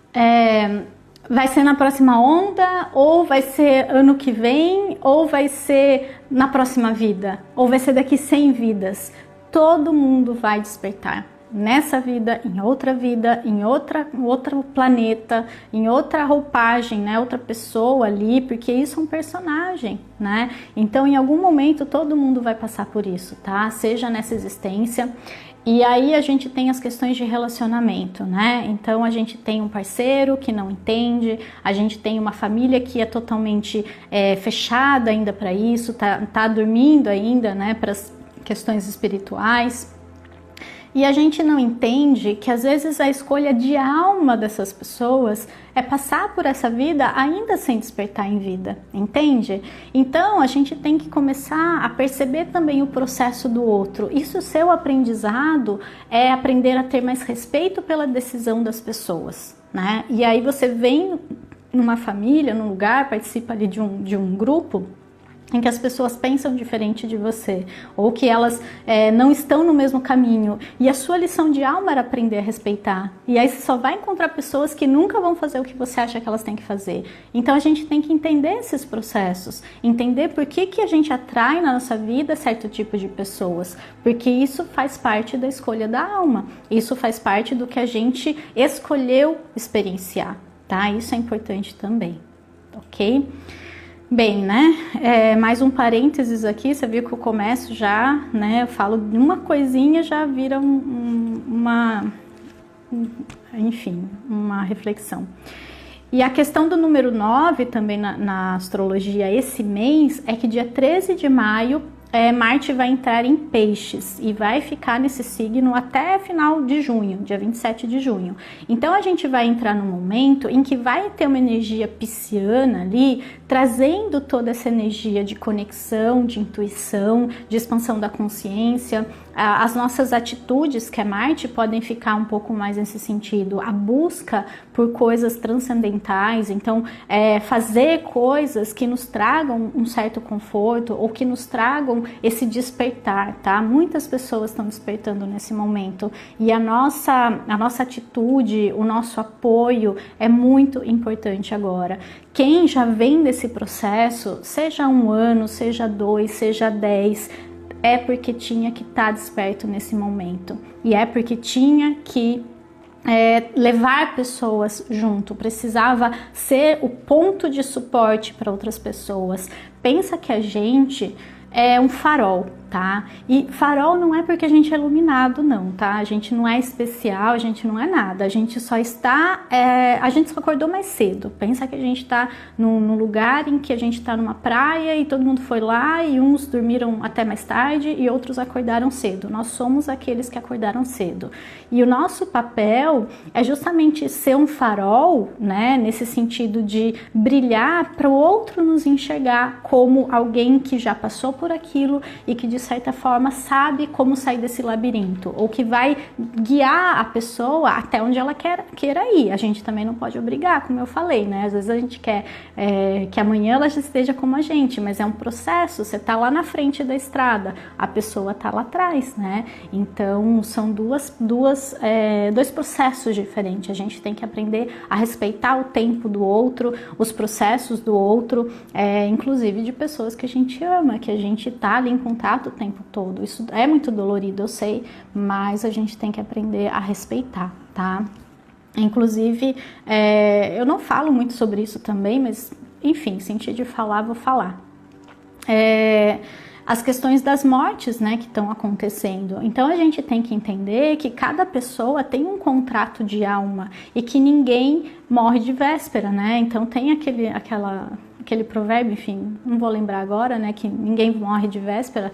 na próxima onda, ou vai ser ano que vem, ou vai ser na próxima vida, ou vai ser daqui 100 vidas. Todo mundo vai despertar. Nessa vida, em outro planeta, em outra roupagem, né? Outra pessoa ali, porque isso é um personagem, né? Então, em algum momento, todo mundo vai passar por isso, tá? Seja nessa existência. E aí a gente tem as questões de relacionamento, né? Então a gente tem um parceiro que não entende, a gente tem uma família que é totalmente fechada ainda para isso, tá dormindo ainda, né? Para as questões espirituais. E a gente não entende que às vezes a escolha de alma dessas pessoas é passar por essa vida ainda sem despertar em vida, entende? Então a gente tem que começar a perceber também o processo do outro. Isso, seu aprendizado, é aprender a ter mais respeito pela decisão das pessoas, né? E aí você vem numa família, num lugar, participa ali de um grupo em que as pessoas pensam diferente de você, ou que elas não estão no mesmo caminho, e a sua lição de alma era aprender a respeitar, e aí você só vai encontrar pessoas que nunca vão fazer o que você acha que elas têm que fazer. Então a gente tem que entender esses processos, entender por que a gente atrai na nossa vida certo tipo de pessoas, porque isso faz parte da escolha da alma, isso faz parte do que a gente escolheu experienciar, tá? Isso é importante também, ok? Bem, né, mais um parênteses aqui, você viu que eu começo já, né, eu falo de uma coisinha, já vira uma reflexão. E a questão do número 9 também na astrologia esse mês é que dia 13 de maio Marte vai entrar em Peixes e vai ficar nesse signo até final de junho, dia 27 de junho. Então a gente vai entrar num momento em que vai ter uma energia pisciana ali, trazendo toda essa energia de conexão, de intuição, de expansão da consciência. As nossas atitudes, que é Marte, podem ficar um pouco mais nesse sentido. A busca por coisas transcendentais, então fazer coisas que nos tragam um certo conforto ou que nos tragam esse despertar, tá? Muitas pessoas estão despertando nesse momento e a nossa atitude, o nosso apoio é muito importante agora. Quem já vem desse processo, seja 1 ano, seja 2, seja 10, é porque tinha que estar desperto nesse momento. E é porque tinha que levar pessoas junto, precisava ser o ponto de suporte para outras pessoas. Pensa que a gente é um farol, tá? E farol não é porque a gente é iluminado, não, tá? A gente não é especial, a gente não é nada. A gente só está... a gente só acordou mais cedo. Pensa que a gente tá num lugar em que a gente tá numa praia e todo mundo foi lá e uns dormiram até mais tarde e outros acordaram cedo. Nós somos aqueles que acordaram cedo. E o nosso papel é justamente ser um farol, né? Nesse sentido de brilhar para o outro nos enxergar como alguém que já passou por aquilo e que de certa forma sabe como sair desse labirinto, ou que vai guiar a pessoa até onde ela queira ir. A gente também não pode obrigar, como eu falei, né? Às vezes a gente quer que amanhã ela já esteja como a gente, mas é um processo. Você tá lá na frente da estrada, a pessoa tá lá atrás, né? Então são dois processos diferentes. A gente tem que aprender a respeitar o tempo do outro, os processos do outro, inclusive de pessoas que a gente ama, que a gente tá ali em contato o tempo todo. Isso é muito dolorido, eu sei, mas a gente tem que aprender a respeitar, tá? Inclusive, eu não falo muito sobre isso também, mas enfim, senti de falar, vou falar. As questões das mortes, né, que estão acontecendo. Então a gente tem que entender que cada pessoa tem um contrato de alma e que ninguém morre de véspera, né? Então tem aquele provérbio, enfim, não vou lembrar agora, né, que ninguém morre de véspera,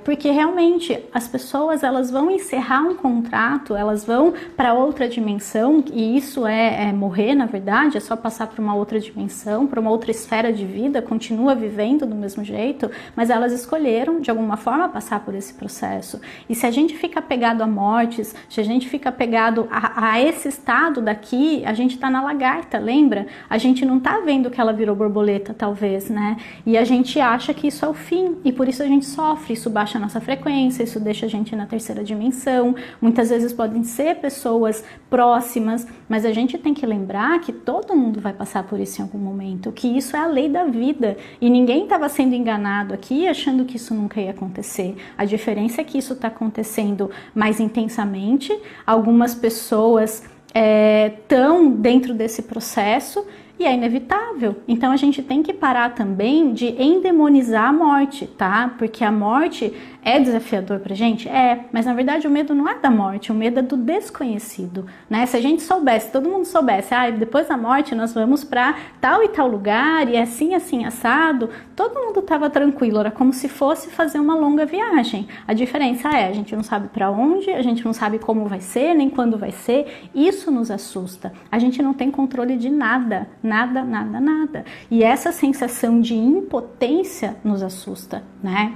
porque realmente as pessoas, elas vão encerrar um contrato, elas vão para outra dimensão, e isso é morrer, na verdade, é só passar para uma outra dimensão, para uma outra esfera de vida, continua vivendo do mesmo jeito, mas elas escolheram, de alguma forma, passar por esse processo. E se a gente fica apegado a mortes, se a gente fica apegado a esse estado daqui, a gente tá na lagarta, lembra? A gente não tá vendo que ela virou borboleta, talvez, né? E a gente acha que isso é o fim, e por isso a gente sofre, isso baixa a nossa frequência, isso deixa a gente na terceira dimensão. Muitas vezes podem ser pessoas próximas, mas a gente tem que lembrar que todo mundo vai passar por isso em algum momento, que isso é a lei da vida, e ninguém estava sendo enganado aqui achando que isso nunca ia acontecer. A diferença é que isso está acontecendo mais intensamente, algumas pessoas estão dentro desse processo, e é inevitável. Então a gente tem que parar também de endemonizar a morte, tá? Porque a morte é desafiador pra gente? Mas na verdade o medo não é da morte, o medo é do desconhecido, né? Se a gente soubesse, todo mundo soubesse, depois da morte nós vamos pra tal e tal lugar, e assim, assim, assado, todo mundo tava tranquilo, era como se fosse fazer uma longa viagem. A diferença a gente não sabe pra onde, a gente não sabe como vai ser, nem quando vai ser, isso nos assusta. A gente não tem controle de nada, nada, nada, nada. E essa sensação de impotência nos assusta, né?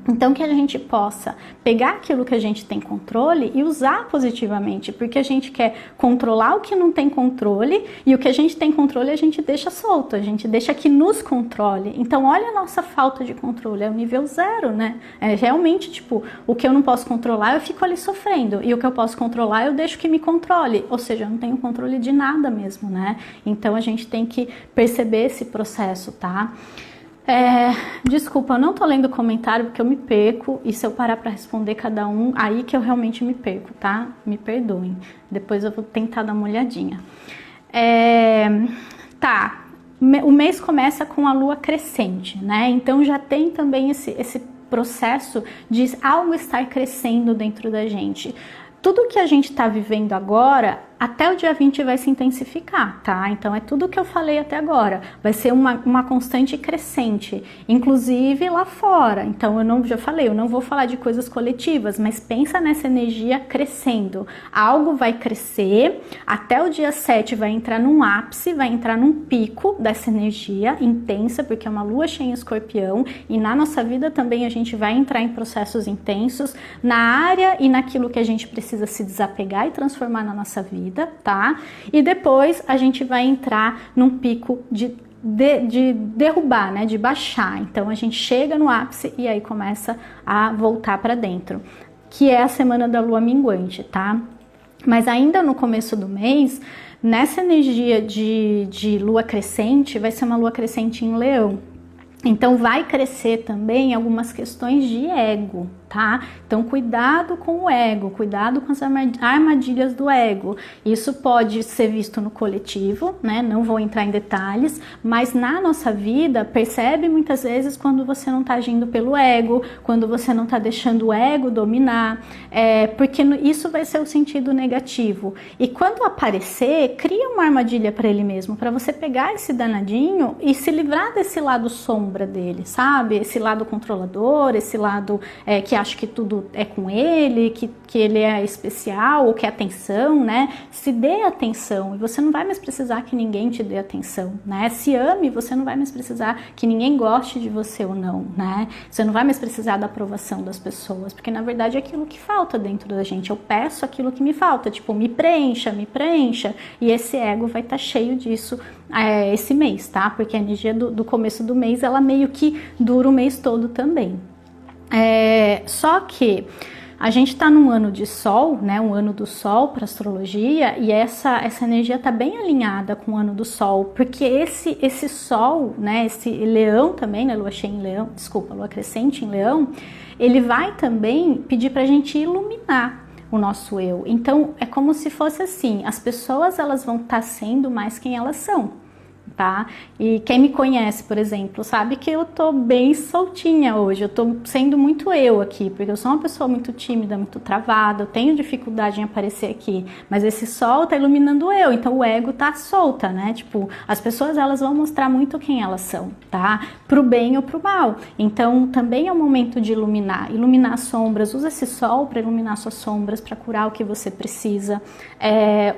Então que a gente possa pegar aquilo que a gente tem controle e usar positivamente, porque a gente quer controlar o que não tem controle, e o que a gente tem controle a gente deixa solto, a gente deixa que nos controle. Então olha a nossa falta de controle, é o nível 0, né? Realmente, tipo, o que eu não posso controlar eu fico ali sofrendo, e o que eu posso controlar eu deixo que me controle, ou seja, eu não tenho controle de nada mesmo, né? Então a gente tem que perceber esse processo, tá? Desculpa, eu não tô lendo o comentário porque eu me perco, e se eu parar para responder cada um, aí que eu realmente me perco, tá? Me perdoem, depois eu vou tentar dar uma olhadinha. O mês começa com a lua crescente, né? Então já tem também esse processo de algo estar crescendo dentro da gente. Tudo que a gente está vivendo agora, até o dia 20 vai se intensificar, tá? Então é tudo que eu falei até agora, vai ser uma constante crescente, inclusive lá fora. Então já falei, eu não vou falar de coisas coletivas, mas pensa nessa energia crescendo. Algo vai crescer, até o dia 7 vai entrar num ápice, vai entrar num pico dessa energia intensa, porque é uma lua cheia em Escorpião, e na nossa vida também a gente vai entrar em processos intensos, na área e naquilo que a gente precisa se desapegar e transformar na nossa vida, tá? E depois a gente vai entrar num pico de derrubar, né? De baixar. Então a gente chega no ápice e aí começa a voltar para dentro, que é a semana da lua minguante, tá? Mas ainda no começo do mês, nessa energia de lua crescente, vai ser uma lua crescente em Leão. Então vai crescer também algumas questões de ego, tá? tá? Então, cuidado com o ego, cuidado com as armadilhas do ego. Isso pode ser visto no coletivo, né? Não vou entrar em detalhes, mas na nossa vida, percebe muitas vezes quando você não tá agindo pelo ego, quando você não tá deixando o ego dominar, porque isso vai ser o sentido negativo. E quando aparecer, cria uma armadilha para ele mesmo, para você pegar esse danadinho e se livrar desse lado sombra dele, sabe? Esse lado controlador, esse lado que acha que tudo é com ele, que ele é especial ou quer atenção, né? Se dê atenção e você não vai mais precisar que ninguém te dê atenção, né? Se ame, você não vai mais precisar que ninguém goste de você ou não, né? Você não vai mais precisar da aprovação das pessoas, porque na verdade é aquilo que falta dentro da gente. Eu peço aquilo que me falta, tipo, me preencha, e esse ego vai estar cheio disso esse mês, tá? Porque a energia do começo do mês, ela meio que dura o mês todo também. Só que a gente está num ano de sol, né? Um ano do sol para astrologia, e essa energia está bem alinhada com o ano do sol, porque esse sol, né? Esse leão também, né? Lua cheia em leão, desculpa, lua crescente em leão, ele vai também pedir para a gente iluminar o nosso eu. Então é como se fosse assim, as pessoas elas vão estar sendo mais quem elas são, tá? E quem me conhece, por exemplo, sabe que eu tô bem soltinha hoje, eu tô sendo muito eu aqui, porque eu sou uma pessoa muito tímida, muito travada, eu tenho dificuldade em aparecer aqui, mas esse sol tá iluminando eu, então o ego tá solta, né? Tipo, as pessoas elas vão mostrar muito quem elas são, tá? Pro bem ou pro mal. Então também é o momento de iluminar as sombras, usa esse sol para iluminar suas sombras, para curar o que você precisa,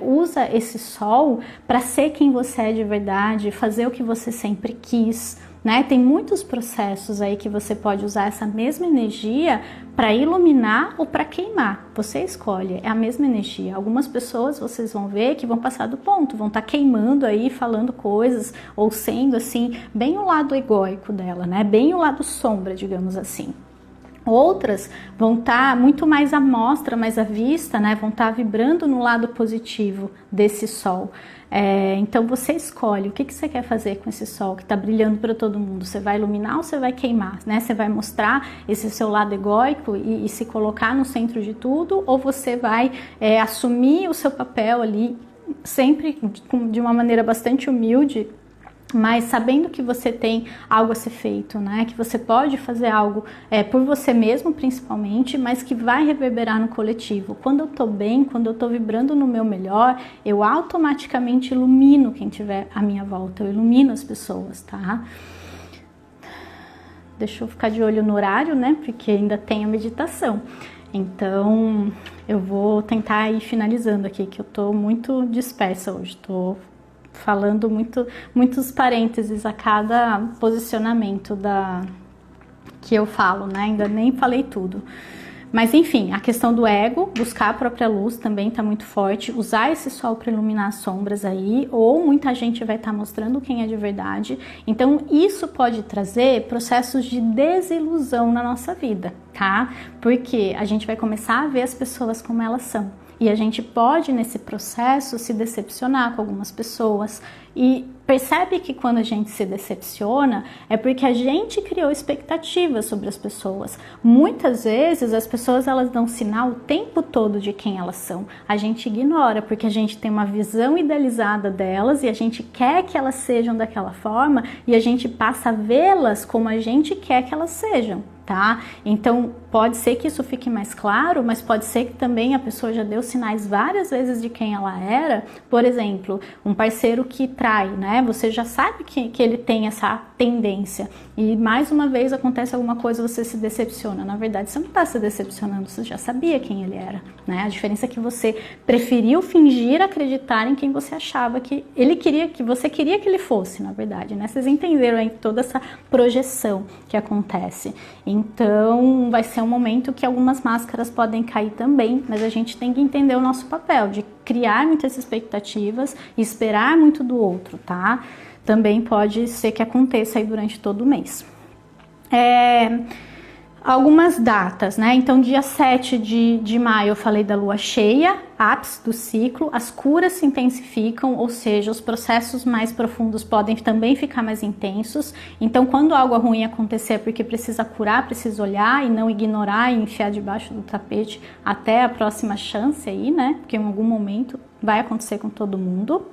usa esse sol para ser quem você é de verdade, fazer o que você sempre quis, né? Tem muitos processos aí que você pode usar essa mesma energia para iluminar ou para queimar. Você escolhe, é a mesma energia. Algumas pessoas vocês vão ver que vão passar do ponto, vão estar queimando aí, falando coisas, ou sendo assim, bem o lado egóico dela, né? Bem o lado sombra, digamos assim. Outras vão estar muito mais à mostra, mais à vista, né? Vão estar vibrando no lado positivo desse sol. Então você escolhe o que você quer fazer com esse sol que está brilhando para todo mundo. Você vai iluminar ou você vai queimar, né? Você vai mostrar esse seu lado egóico e se colocar no centro de tudo, ou você vai assumir o seu papel ali, sempre de uma maneira bastante humilde, mas sabendo que você tem algo a ser feito, né? Que você pode fazer algo por você mesmo, principalmente, mas que vai reverberar no coletivo. Quando eu tô bem, quando eu tô vibrando no meu melhor, eu automaticamente ilumino quem tiver à minha volta, eu ilumino as pessoas, tá? Deixa eu ficar de olho no horário, né? Porque ainda tem a meditação. Então, eu vou tentar ir finalizando aqui, que eu tô muito dispersa hoje, tô falando muitos parênteses a cada posicionamento que eu falo, né? Ainda nem falei tudo. Mas enfim, a questão do ego, buscar a própria luz também está muito forte, usar esse sol para iluminar as sombras aí, ou muita gente vai estar mostrando quem é de verdade. Então isso pode trazer processos de desilusão na nossa vida, tá? Porque a gente vai começar a ver as pessoas como elas são. E a gente pode, nesse processo, se decepcionar com algumas pessoas. E percebe que quando a gente se decepciona, é porque a gente criou expectativas sobre as pessoas. Muitas vezes, as pessoas elas dão sinal o tempo todo de quem elas são. A gente ignora, porque a gente tem uma visão idealizada delas e a gente quer que elas sejam daquela forma e a gente passa a vê-las como a gente quer que elas sejam. Tá? Então pode ser que isso fique mais claro, mas pode ser que também a pessoa já deu sinais várias vezes de quem ela era. Por exemplo, um parceiro que trai, né? Você já sabe que ele tem essa tendência e mais uma vez acontece alguma coisa, você se decepciona. Na verdade, você não está se decepcionando, você já sabia quem ele era, né? A diferença é que você preferiu fingir acreditar em quem você achava que ele queria, que você queria que ele fosse, na verdade, né? Vocês entenderam aí toda essa projeção que acontece. Então, vai ser um momento que algumas máscaras podem cair também, mas a gente tem que entender o nosso papel de criar muitas expectativas e esperar muito do outro, tá? Também pode ser que aconteça aí durante todo o mês. Algumas datas, né? Então, dia 7 de maio eu falei da lua cheia, ápice do ciclo, as curas se intensificam, ou seja, os processos mais profundos podem também ficar mais intensos. Então, quando algo ruim acontecer é porque precisa curar, precisa olhar e não ignorar e enfiar debaixo do tapete até a próxima chance aí, né? Porque em algum momento vai acontecer com todo mundo.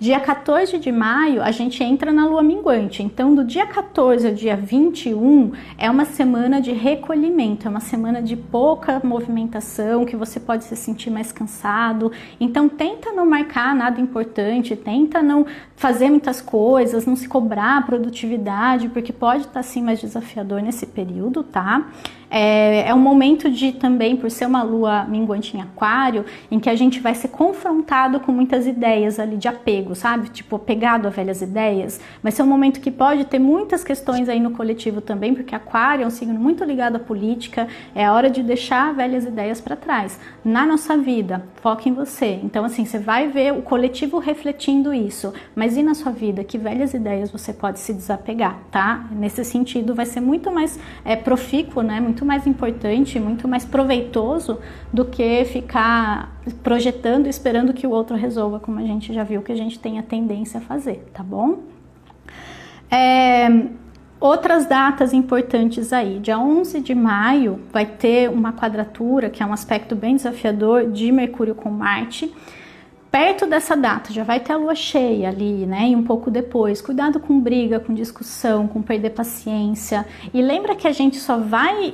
Dia 14 de maio, a gente entra na lua minguante. Então, do dia 14 ao dia 21, é uma semana de recolhimento, é uma semana de pouca movimentação, que você pode se sentir mais cansado. Então, tenta não marcar nada importante, tenta não fazer muitas coisas, não se cobrar a produtividade, porque pode estar, sim, mais desafiador nesse período, tá? É um momento de também, por ser uma lua minguante em aquário, em que a gente vai ser confrontado com muitas ideias ali de apego, sabe? Tipo, apegado a velhas ideias. Vai ser um momento que pode ter muitas questões aí no coletivo também, porque aquário é um signo muito ligado à política, é a hora de deixar velhas ideias para trás. Na nossa vida, foca em você. Então, assim, você vai ver o coletivo refletindo isso, mas e na sua vida? Que velhas ideias você pode se desapegar, tá? Nesse sentido, vai ser muito mais profícuo, né? Muito mais importante, muito mais proveitoso do que ficar projetando e esperando que o outro resolva, como a gente já viu que a gente tem a tendência a fazer, tá bom? Outras datas importantes aí, dia 11 de maio vai ter uma quadratura, que é um aspecto bem desafiador, de Mercúrio com Marte. Perto dessa data já vai ter a lua cheia ali, né? E um pouco depois. Cuidado com briga, com discussão, com perder paciência. E lembra que a gente só vai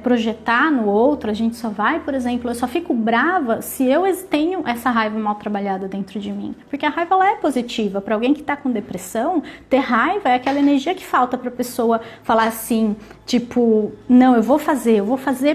projetar no outro, a gente só vai, por exemplo, eu só fico brava se eu tenho essa raiva mal trabalhada dentro de mim. Porque a raiva, ela é positiva. Para alguém que tá com depressão, ter raiva é aquela energia que falta pra pessoa falar assim, tipo, não, eu vou fazer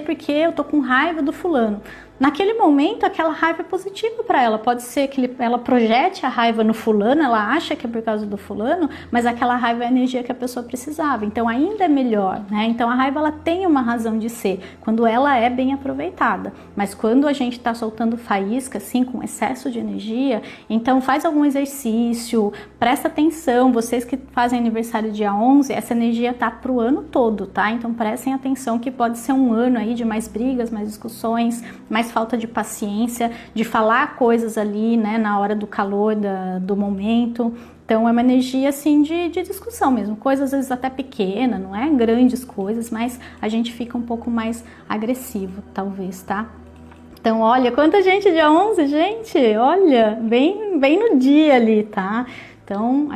porque eu tô com raiva do fulano. Naquele momento, aquela raiva é positiva para ela. Pode ser que ela projete a raiva no fulano, ela acha que é por causa do fulano, mas aquela raiva é a energia que a pessoa precisava. Então, ainda é melhor, né? Então, a raiva, ela tem uma razão de ser, quando ela é bem aproveitada. Mas quando a gente está soltando faísca, assim, com excesso de energia, então faz algum exercício, presta atenção. Vocês que fazem aniversário dia 11, essa energia tá pro ano todo, tá? Então, prestem atenção que pode ser um ano aí de mais brigas, mais discussões, mais falta de paciência, de falar coisas ali, né, na hora do calor do momento. Então é uma energia assim de discussão mesmo, coisas às vezes até pequena, não é grandes coisas, mas a gente fica um pouco mais agressivo, talvez, tá? Então, olha, quanta gente dia 11, gente, olha, bem no dia ali, tá? Então,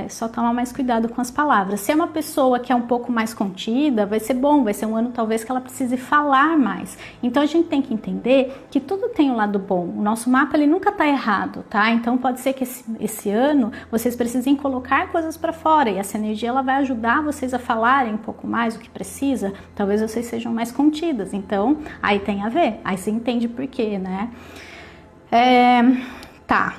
só tomar mais cuidado com as palavras. Se é uma pessoa que é um pouco mais contida, vai ser bom, vai ser um ano talvez que ela precise falar mais. Então, a gente tem que entender que tudo tem um lado bom. O nosso mapa, ele nunca tá errado, tá? Então, pode ser que esse ano vocês precisem colocar coisas para fora e essa energia, ela vai ajudar vocês a falarem um pouco mais o que precisa. Talvez vocês sejam mais contidas. Então, aí tem a ver. Aí você entende por quê, né? Tá.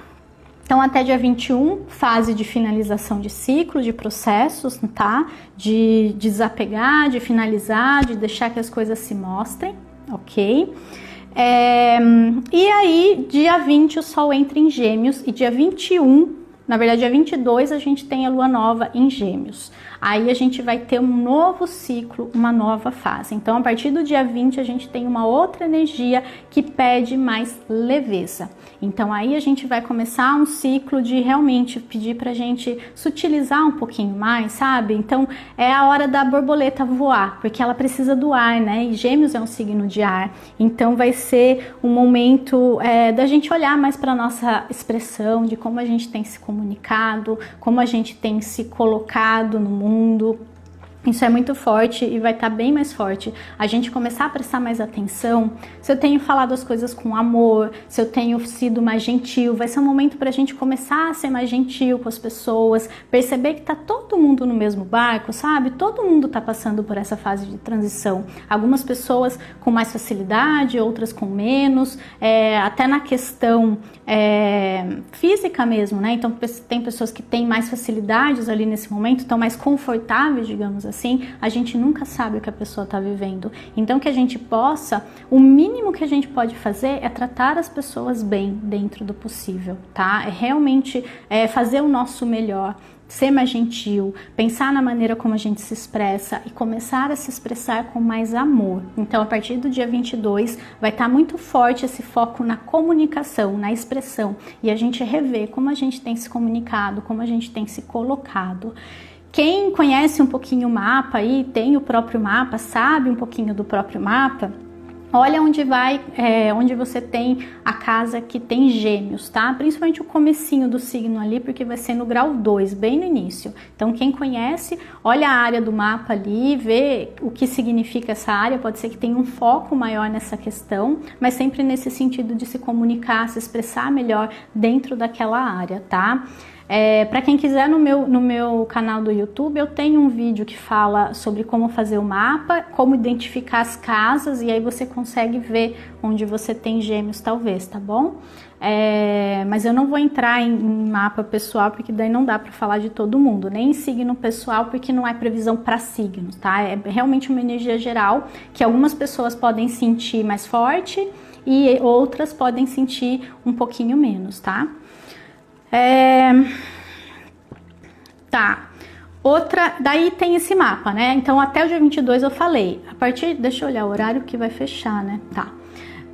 Então, até dia 21, fase de finalização de ciclo, de processos, tá? De desapegar, de finalizar, de deixar que as coisas se mostrem, ok? E aí, dia 20, o Sol entra em Gêmeos e dia 21, na verdade, dia 22, a gente tem a Lua Nova em Gêmeos. Aí a gente vai ter um novo ciclo, uma nova fase. Então, a partir do dia 20, a gente tem uma outra energia que pede mais leveza. Então, aí a gente vai começar um ciclo de realmente pedir pra gente sutilizar um pouquinho mais, sabe? Então, é a hora da borboleta voar, porque ela precisa do ar, né? E Gêmeos é um signo de ar. Então, vai ser um momento da gente olhar mais pra nossa expressão, de como a gente tem se comunicado, como a gente tem se colocado no mundo. Isso é muito forte e vai estar bem mais forte. A gente começar a prestar mais atenção, se eu tenho falado as coisas com amor, se eu tenho sido mais gentil, vai ser um momento para a gente começar a ser mais gentil com as pessoas, perceber que tá todo mundo no mesmo barco, sabe? Todo mundo tá passando por essa fase de transição. Algumas pessoas com mais facilidade, outras com menos, até na questão física mesmo, né? Então tem pessoas que têm mais facilidades ali nesse momento, estão mais confortáveis, digamos assim, a gente nunca sabe o que a pessoa está vivendo. Então que a gente possa, o mínimo que a gente pode fazer é tratar as pessoas bem dentro do possível, tá? É realmente fazer o nosso melhor, ser mais gentil, pensar na maneira como a gente se expressa e começar a se expressar com mais amor. Então, a partir do dia 22, vai estar muito forte esse foco na comunicação, na expressão, e a gente rever como a gente tem se comunicado, como a gente tem se colocado. Quem conhece um pouquinho o mapa aí, tem o próprio mapa, sabe um pouquinho do próprio mapa, olha onde você tem a casa que tem Gêmeos, tá? Principalmente o comecinho do signo ali, porque vai ser no grau 2, bem no início. Então, quem conhece, olha a área do mapa ali, vê o que significa essa área. Pode ser que tenha um foco maior nessa questão, mas sempre nesse sentido de se comunicar, se expressar melhor dentro daquela área, tá? Para quem quiser, no meu canal do YouTube, eu tenho um vídeo que fala sobre como fazer o mapa, como identificar as casas, e aí você consegue ver onde você tem Gêmeos, talvez, tá bom? Mas eu não vou entrar em mapa pessoal, porque daí não dá para falar de todo mundo, nem em signo pessoal, porque não é previsão para signos, tá? É realmente uma energia geral que algumas pessoas podem sentir mais forte e outras podem sentir um pouquinho menos, tá? Daí tem esse mapa, né? Então até o dia 22 eu falei, deixa eu olhar o horário que vai fechar, né? Tá.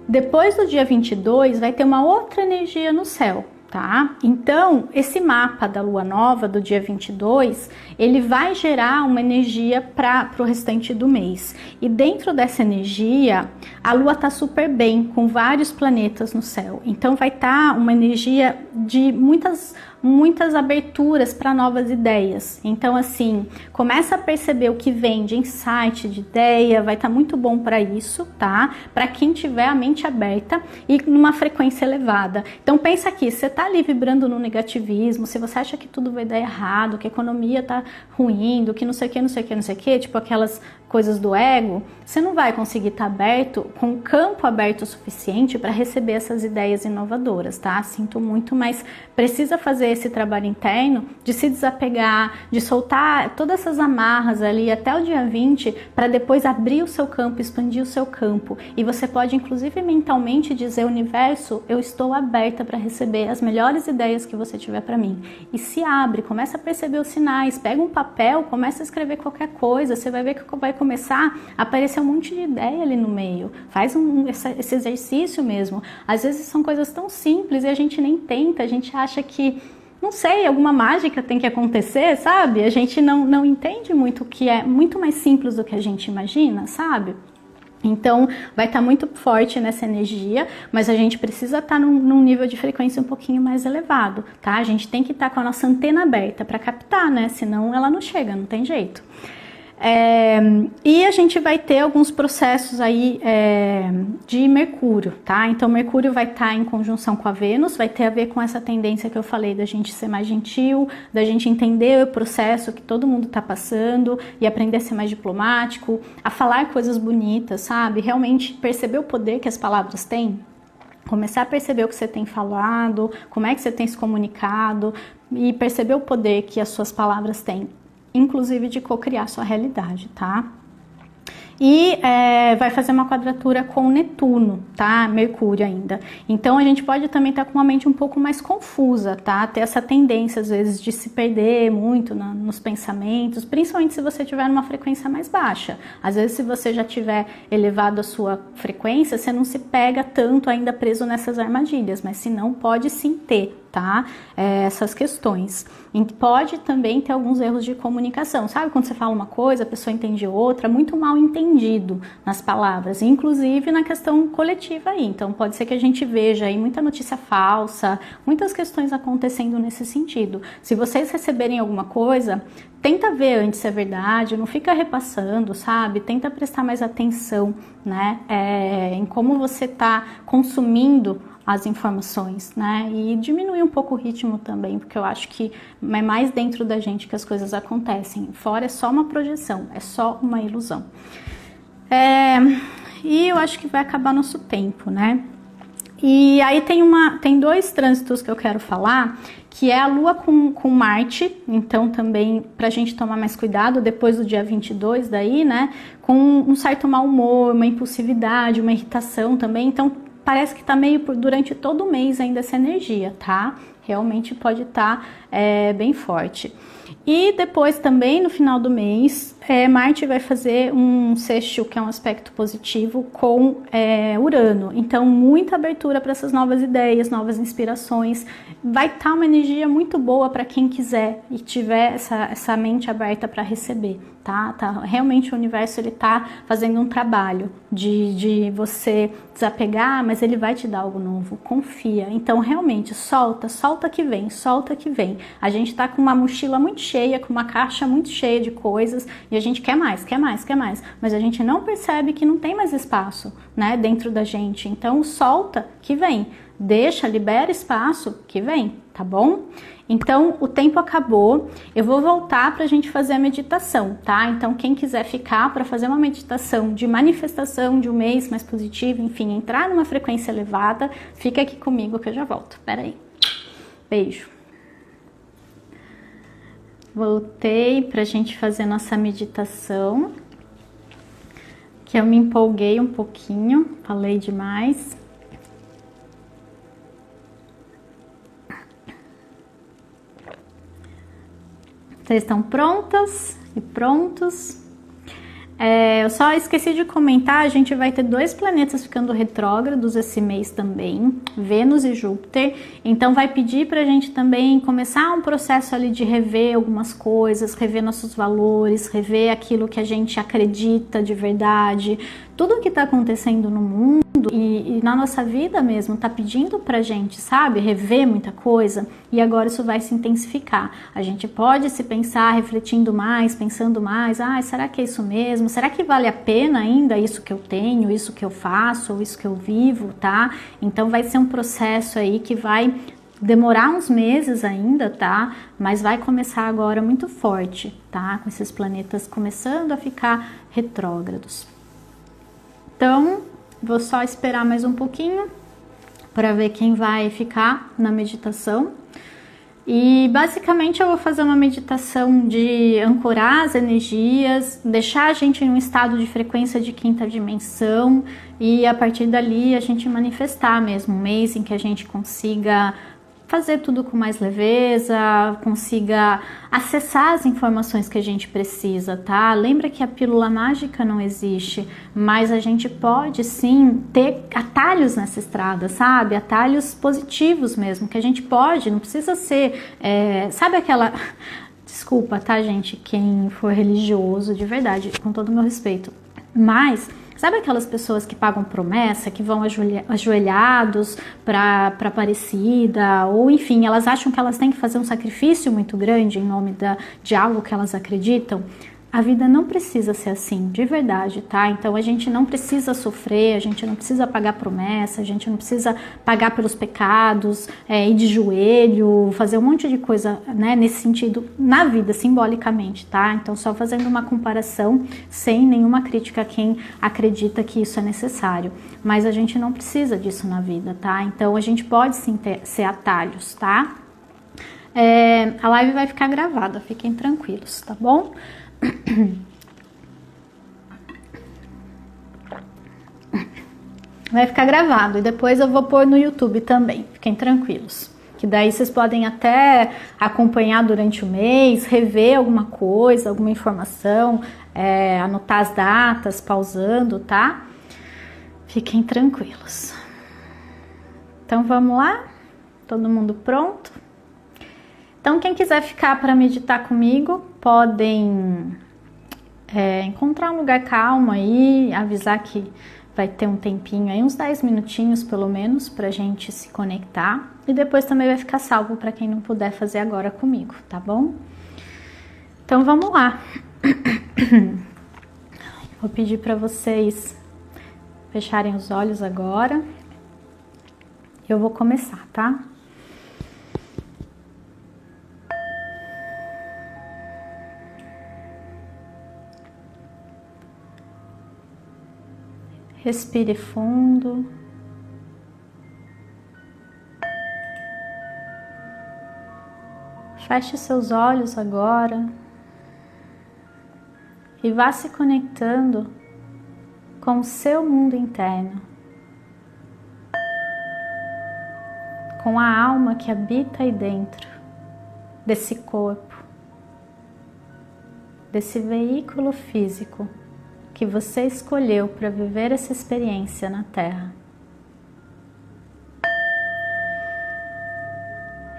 Depois do dia 22 vai ter uma outra energia no céu, tá? Então, esse mapa da lua nova do dia 22, ele vai gerar uma energia para o restante do mês. E dentro dessa energia, a lua tá super bem, com vários planetas no céu. Então, vai estar uma energia de muitas aberturas para novas ideias. Então, assim, começa a perceber o que vem de insight, de ideia, vai estar muito bom para isso, tá? Para quem tiver a mente aberta e numa frequência elevada. Então, pensa aqui, você tá ali vibrando no negativismo, se você acha que tudo vai dar errado, que a economia tá ruim, que não sei o que, não sei o que, não sei o que, tipo aquelas coisas do ego, você não vai conseguir estar aberto, com o campo aberto o suficiente para receber essas ideias inovadoras, tá? Sinto muito, mas precisa fazer esse trabalho interno de se desapegar, de soltar todas essas amarras ali até o dia 20, para depois abrir o seu campo, expandir o seu campo. E você pode, inclusive, mentalmente dizer: universo, eu estou aberta para receber as melhores ideias que você tiver para mim. E se abre, começa a perceber os sinais, pega um papel, começa a escrever qualquer coisa, você vai ver que vai começar a aparecer um monte de ideia ali no meio. Faz esse exercício mesmo. Às vezes são coisas tão simples e a gente nem tenta, a gente acha que, não sei, alguma mágica tem que acontecer, sabe? A gente não entende muito, que é muito mais simples do que a gente imagina, sabe? Então, vai estar muito forte nessa energia, mas a gente precisa estar num nível de frequência um pouquinho mais elevado, tá? A gente tem que estar com a nossa antena aberta para captar, né? Senão ela não chega, não tem jeito. E a gente vai ter alguns processos aí de Mercúrio, tá? Então Mercúrio vai estar em conjunção com a Vênus, vai ter a ver com essa tendência que eu falei da gente ser mais gentil, da gente entender o processo que todo mundo tá passando e aprender a ser mais diplomático, a falar coisas bonitas, sabe? Realmente perceber o poder que as palavras têm. Começar a perceber o que você tem falado, como é que você tem se comunicado e perceber o poder que as suas palavras têm, inclusive de co-criar sua realidade, tá? E vai fazer uma quadratura com Netuno, tá? Mercúrio ainda. Então a gente pode também estar com uma mente um pouco mais confusa, tá? Ter essa tendência às vezes de se perder muito nos pensamentos, principalmente se você estiver numa frequência mais baixa. Às vezes, se você já tiver elevado a sua frequência, você não se pega tanto ainda preso nessas armadilhas, mas se não, pode sim ter, tá? Essas questões. E pode também ter alguns erros de comunicação, sabe? Quando você fala uma coisa, a pessoa entende outra, muito mal entendido nas palavras, inclusive na questão coletiva aí. Então pode ser que a gente veja aí muita notícia falsa, muitas questões acontecendo nesse sentido. Se vocês receberem alguma coisa, tenta ver antes se é verdade, não fica repassando, sabe? Tenta prestar mais atenção, né? Em como você está consumindo as informações, né? E diminuir um pouco o ritmo também, porque eu acho que é mais dentro da gente que as coisas acontecem. Fora é só uma projeção, é só uma ilusão. E eu acho que vai acabar nosso tempo, né? E aí tem dois trânsitos que eu quero falar, que é a Lua com Marte, então também pra gente tomar mais cuidado depois do dia 22 daí, né, com um certo mau humor, uma impulsividade, uma irritação também, então parece que tá meio durante todo o mês ainda essa energia, tá? Realmente pode estar bem forte. E depois também no final do mês, Marte vai fazer um sextil, que é um aspecto positivo, com Urano. Então muita abertura para essas novas ideias, novas inspirações. Vai estar uma energia muito boa para quem quiser e tiver essa mente aberta para receber, tá? Realmente o universo ele tá fazendo um trabalho de você desapegar, mas ele vai te dar algo novo, confia. Então realmente solta que vem, solta que vem. A gente tá com uma mochila muito cheia, com uma caixa muito cheia de coisas e a gente quer mais, mas a gente não percebe que não tem mais espaço, né, dentro da gente. Então solta que vem. Deixa, libera espaço que vem, tá bom? Então, o tempo acabou, eu vou voltar para a gente fazer a meditação, tá? Então, quem quiser ficar para fazer uma meditação de manifestação de um mês mais positivo, enfim, entrar numa frequência elevada, fica aqui comigo que eu já volto. Pera aí. Beijo. Voltei para a gente fazer nossa meditação, que eu me empolguei um pouquinho, falei demais. Vocês estão prontas e prontos? Eu só esqueci de comentar, a gente vai ter 2 planetas ficando retrógrados esse mês também, Vênus e Júpiter, então vai pedir pra gente também começar um processo ali de rever algumas coisas, rever nossos valores, rever aquilo que a gente acredita de verdade, tudo que tá acontecendo no mundo e na nossa vida mesmo, tá pedindo pra gente, sabe, rever muita coisa, e agora isso vai se intensificar. A gente pode se pensar refletindo mais, pensando mais, será que é isso mesmo? Será que vale a pena ainda isso que eu tenho, isso que eu faço, ou isso que eu vivo, tá? Então vai ser um processo aí que vai demorar uns meses ainda, tá? Mas vai começar agora muito forte, tá? Com esses planetas começando a ficar retrógrados. Então, vou só esperar mais um pouquinho para ver quem vai ficar na meditação. E basicamente eu vou fazer uma meditação de ancorar as energias, deixar a gente em um estado de frequência de quinta dimensão e a partir dali a gente manifestar mesmo um mês em que a gente consiga fazer tudo com mais leveza, consiga acessar as informações que a gente precisa, tá? Lembra que a pílula mágica não existe, mas a gente pode sim ter atalhos nessa estrada, sabe? Atalhos positivos mesmo, que a gente pode, não precisa ser, sabe aquela... Desculpa, tá, gente? Quem for religioso, de verdade, com todo o meu respeito, mas... Sabe aquelas pessoas que pagam promessa, que vão ajoelhados para Aparecida, ou enfim, elas acham que elas têm que fazer um sacrifício muito grande em nome de algo que elas acreditam? A vida não precisa ser assim, de verdade, tá? Então a gente não precisa sofrer, a gente não precisa pagar promessa, a gente não precisa pagar pelos pecados, ir de joelho, fazer um monte de coisa, né, nesse sentido, na vida, simbolicamente, tá? Então só fazendo uma comparação, sem nenhuma crítica a quem acredita que isso é necessário. Mas a gente não precisa disso na vida, tá? Então a gente pode sim ser atalhos, tá? A live vai ficar gravada, fiquem tranquilos, tá bom? Vai ficar gravado e depois eu vou pôr no YouTube também, fiquem tranquilos. Que daí vocês podem até acompanhar durante o mês, rever alguma coisa, alguma informação, anotar as datas, pausando, tá? Fiquem tranquilos. Então vamos lá? Todo mundo pronto? Então quem quiser ficar para meditar comigo, podem encontrar um lugar calmo aí, avisar que vai ter um tempinho aí, uns 10 minutinhos pelo menos, pra gente se conectar. E depois também vai ficar salvo para quem não puder fazer agora comigo, tá bom? Então vamos lá. Vou pedir para vocês fecharem os olhos agora. Eu vou começar, tá? Respire fundo. Feche seus olhos agora e vá se conectando com o seu mundo interno, com a alma que habita aí dentro desse corpo, desse veículo físico que você escolheu para viver essa experiência na Terra.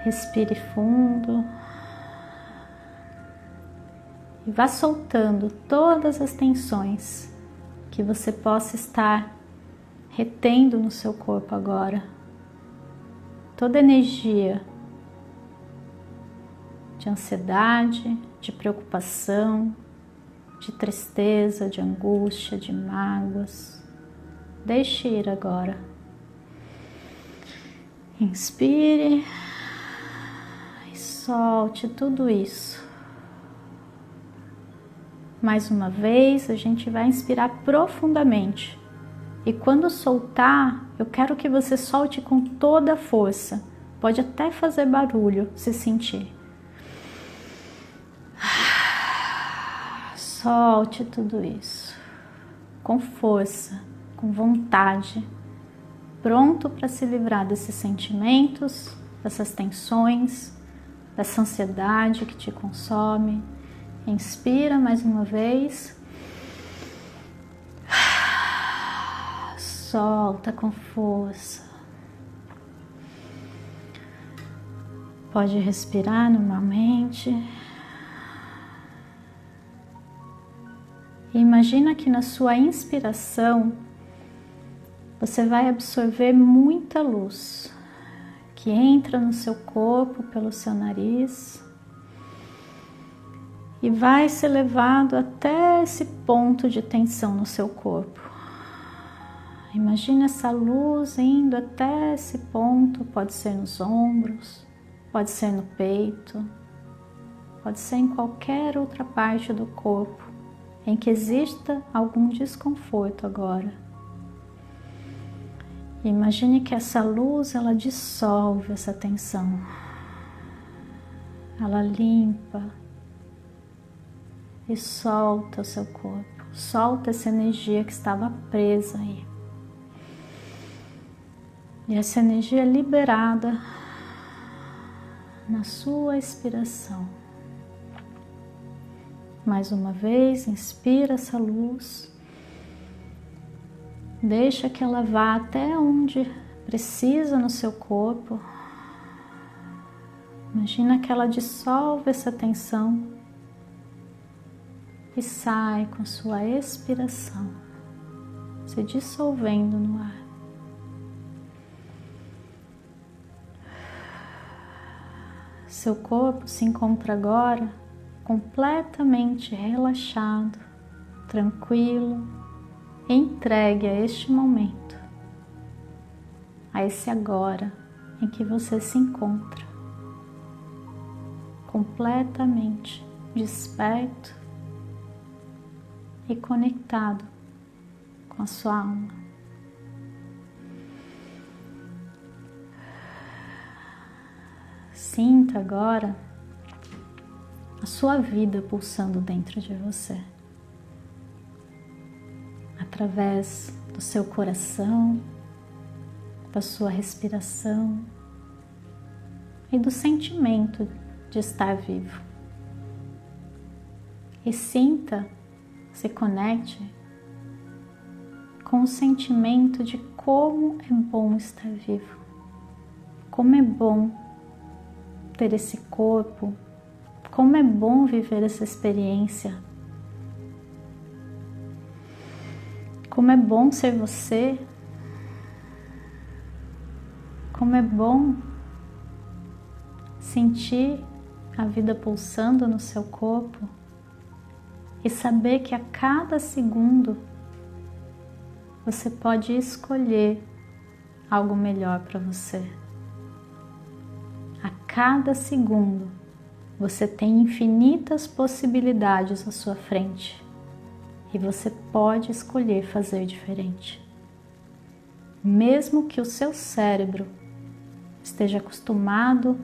Respire fundo e vá soltando todas as tensões que você possa estar retendo no seu corpo agora. Toda energia de ansiedade, de preocupação, de tristeza, de angústia, de mágoas. Deixe ir agora. Inspire e solte tudo isso. Mais uma vez, a gente vai inspirar profundamente. E quando soltar, eu quero que você solte com toda a força. Pode até fazer barulho, se sentir. Solte tudo isso. Com força, com vontade. Pronto para se livrar desses sentimentos, dessas tensões, dessa ansiedade que te consome. Inspira mais uma vez. Solta com força. Pode respirar normalmente. E imagina que na sua inspiração você vai absorver muita luz que entra no seu corpo pelo seu nariz e vai ser levado até esse ponto de tensão no seu corpo. Imagina essa luz indo até esse ponto, pode ser nos ombros, pode ser no peito, pode ser em qualquer outra parte do corpo em que exista algum desconforto agora. Imagine que essa luz, ela dissolve essa tensão, ela limpa e solta o seu corpo, solta essa energia que estava presa aí. E essa energia é liberada na sua expiração. Mais uma vez, inspira essa luz. Deixa que ela vá até onde precisa no seu corpo. Imagina que ela dissolve essa tensão e sai com sua expiração, se dissolvendo no ar. Seu corpo se encontra agora completamente relaxado, tranquilo, entregue a este momento, a esse agora em que você se encontra, completamente desperto e conectado com a sua alma. Sinta agora a sua vida pulsando dentro de você, através do seu coração, da sua respiração e do sentimento de estar vivo. E sinta, se conecte com o sentimento de como é bom estar vivo, como é bom ter esse corpo, como é bom viver essa experiência, como é bom ser você, como é bom sentir a vida pulsando no seu corpo e saber que a cada segundo você pode escolher algo melhor para você. A cada segundo você tem infinitas possibilidades à sua frente e você pode escolher fazer diferente. Mesmo que o seu cérebro esteja acostumado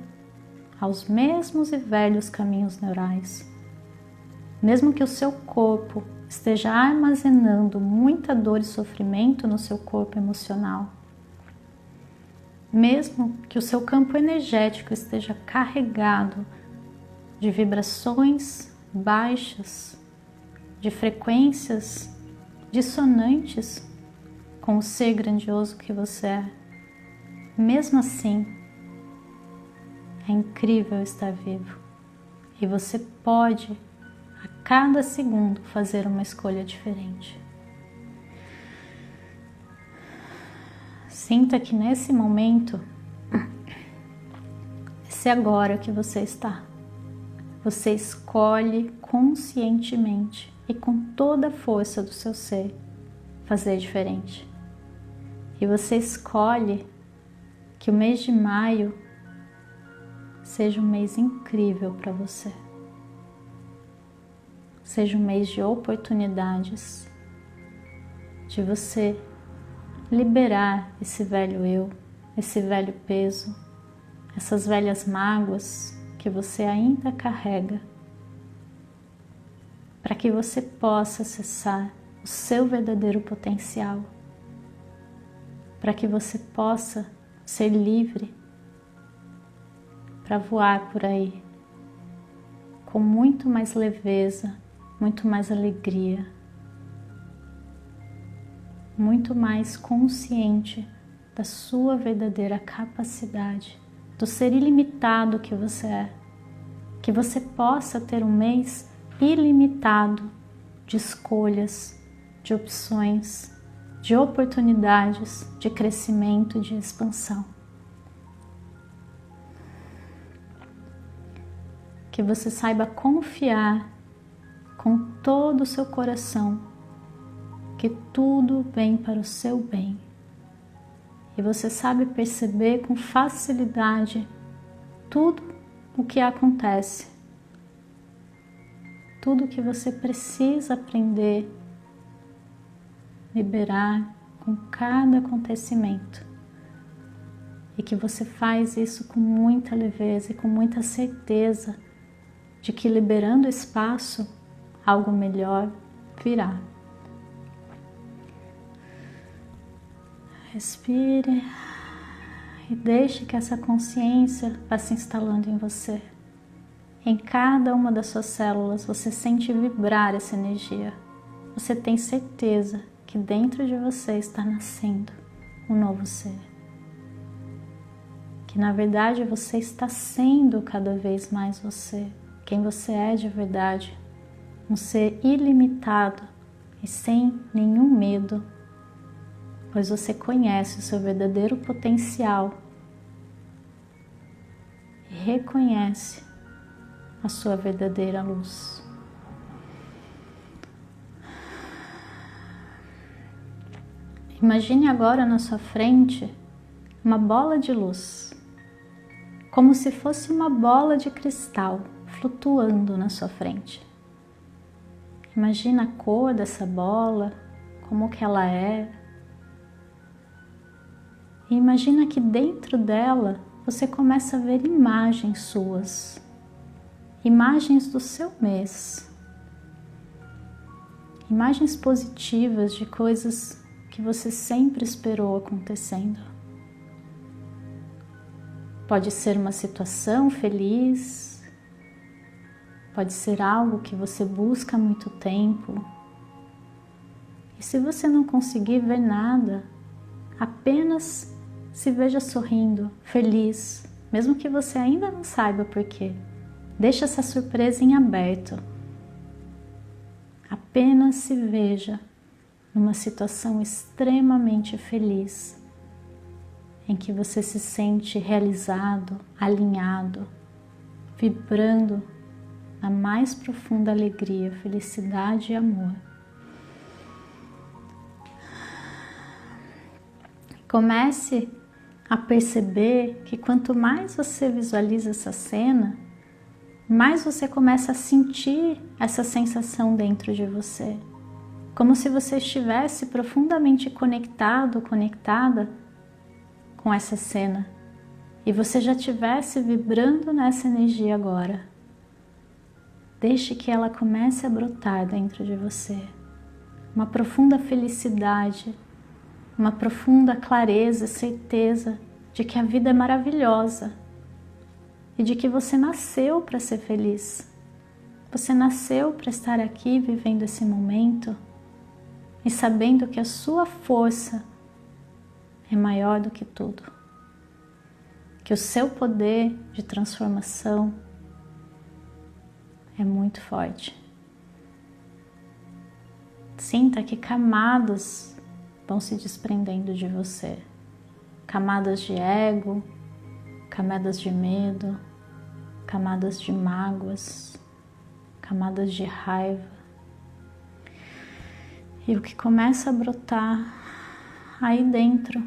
aos mesmos e velhos caminhos neurais. Mesmo que o seu corpo esteja armazenando muita dor e sofrimento no seu corpo emocional, mesmo que o seu campo energético esteja carregado de vibrações baixas, de frequências dissonantes com o ser grandioso que você é, mesmo assim, é incrível estar vivo e você pode a cada segundo fazer uma escolha diferente. Sinta que nesse momento, esse agora que você está, você escolhe conscientemente e com toda a força do seu ser fazer diferente. E você escolhe que o mês de maio seja um mês incrível para você. Seja um mês de oportunidades, de você liberar esse velho eu, esse velho peso, essas velhas mágoas que você ainda carrega, para que você possa acessar o seu verdadeiro potencial, para que você possa ser livre para voar por aí com muito mais leveza, muito mais alegria, muito mais consciente da sua verdadeira capacidade, do ser ilimitado que você é, que você possa ter um mês ilimitado de escolhas, de opções, de oportunidades, de crescimento, de expansão. Que você saiba confiar com todo o seu coração que tudo vem para o seu bem. E você sabe perceber com facilidade tudo o que acontece, tudo o que você precisa aprender, liberar com cada acontecimento. E que você faz isso com muita leveza e com muita certeza de que liberando espaço, algo melhor virá. Respire e deixe que essa consciência vá se instalando em você. Em cada uma das suas células você sente vibrar essa energia. Você tem certeza que dentro de você está nascendo um novo ser. Que na verdade você está sendo cada vez mais você, quem você é de verdade. Um ser ilimitado e sem nenhum medo, pois você conhece o seu verdadeiro potencial e reconhece a sua verdadeira luz. Imagine agora na sua frente uma bola de luz, como se fosse uma bola de cristal flutuando na sua frente. Imagina a cor dessa bola, como que ela é. E imagina que dentro dela você começa a ver imagens suas, imagens do seu mês, imagens positivas de coisas que você sempre esperou acontecendo. Pode ser uma situação feliz, pode ser algo que você busca há muito tempo. E se você não conseguir ver nada, apenas se veja sorrindo, feliz, mesmo que você ainda não saiba por quê. Deixe essa surpresa em aberto. Apenas se veja numa situação extremamente feliz, em que você se sente realizado, alinhado, vibrando na mais profunda alegria, felicidade e amor. Comece a perceber que quanto mais você visualiza essa cena, mais você começa a sentir essa sensação dentro de você, como se você estivesse profundamente conectado, conectada com essa cena, e você já estivesse vibrando nessa energia agora, deixe que ela comece a brotar dentro de você. Uma profunda felicidade, uma profunda clareza e certeza de que a vida é maravilhosa e de que você nasceu para ser feliz. Você nasceu para estar aqui vivendo esse momento e sabendo que a sua força é maior do que tudo, que o seu poder de transformação é muito forte. Sinta que camadas vão se desprendendo de você, camadas de ego, camadas de medo, camadas de mágoas, camadas de raiva. E o que começa a brotar aí dentro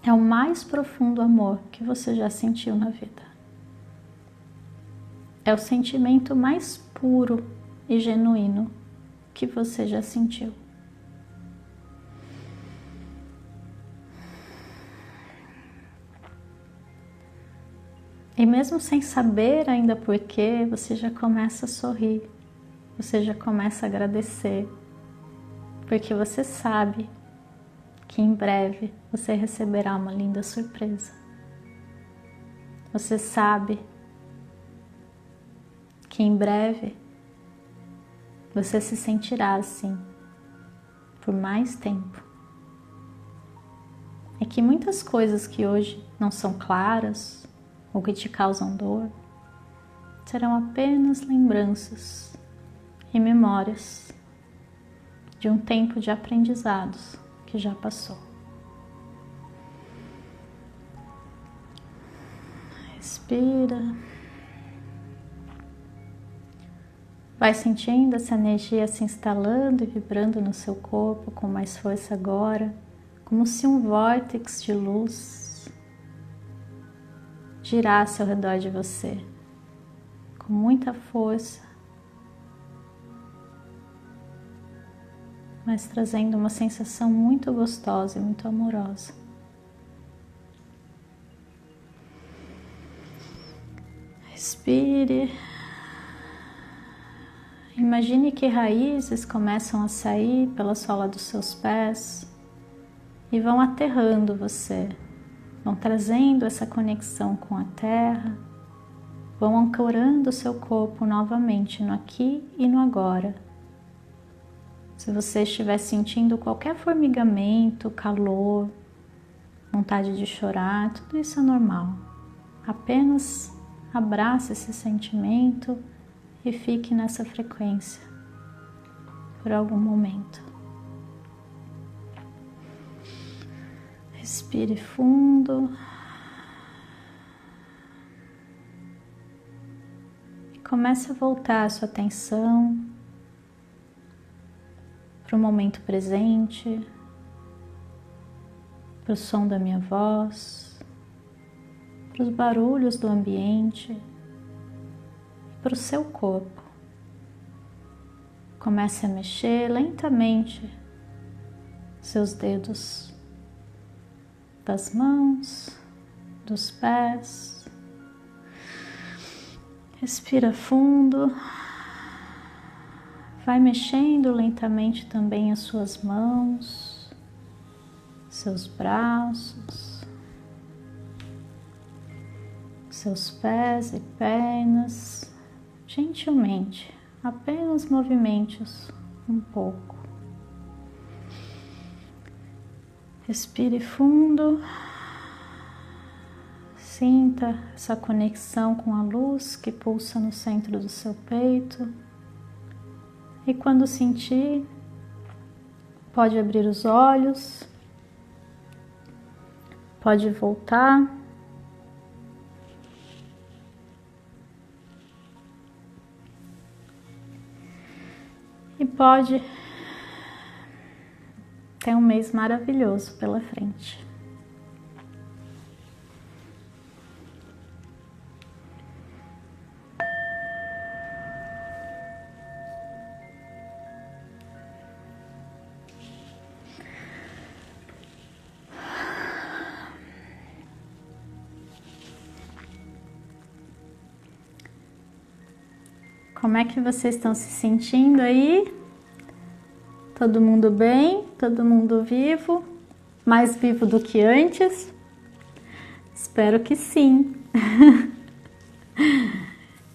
é o mais profundo amor que você já sentiu na vida. É o sentimento mais puro e genuíno que você já sentiu. E mesmo sem saber ainda por quê, você já começa a sorrir, você já começa a agradecer, porque você sabe que em breve você receberá uma linda surpresa. Você sabe que em breve você se sentirá assim por mais tempo. E que muitas coisas que hoje não são claras ou que te causam dor serão apenas lembranças e memórias de um tempo de aprendizados que já passou. Respira. Vai sentindo essa energia se instalando e vibrando no seu corpo com mais força agora, como se um vórtice de luz girasse ao redor de você, com muita força, mas trazendo uma sensação muito gostosa e muito amorosa. Respire. Imagine que raízes começam a sair pela sola dos seus pés e vão aterrando você, vão trazendo essa conexão com a terra, vão ancorando o seu corpo novamente no aqui e no agora. Se você estiver sentindo qualquer formigamento, calor, vontade de chorar, tudo isso é normal. Apenas abrace esse sentimento e fique nessa frequência por algum momento. Respire fundo e comece a voltar a sua atenção para o momento presente, para o som da minha voz, para os barulhos do ambiente, para o seu corpo. Comece a mexer lentamente seus dedos das mãos, dos pés. Respira fundo. Vai mexendo lentamente também as suas mãos, seus braços, seus pés e pernas. Gentilmente, apenas movimentos um pouco. Respire fundo, sinta essa conexão com a luz que pulsa no centro do seu peito. E quando sentir, pode abrir os olhos, pode voltar. E pode ter um mês maravilhoso pela frente. Como é que vocês estão se sentindo aí? Todo mundo bem? Todo mundo vivo? Mais vivo do que antes? Espero que sim.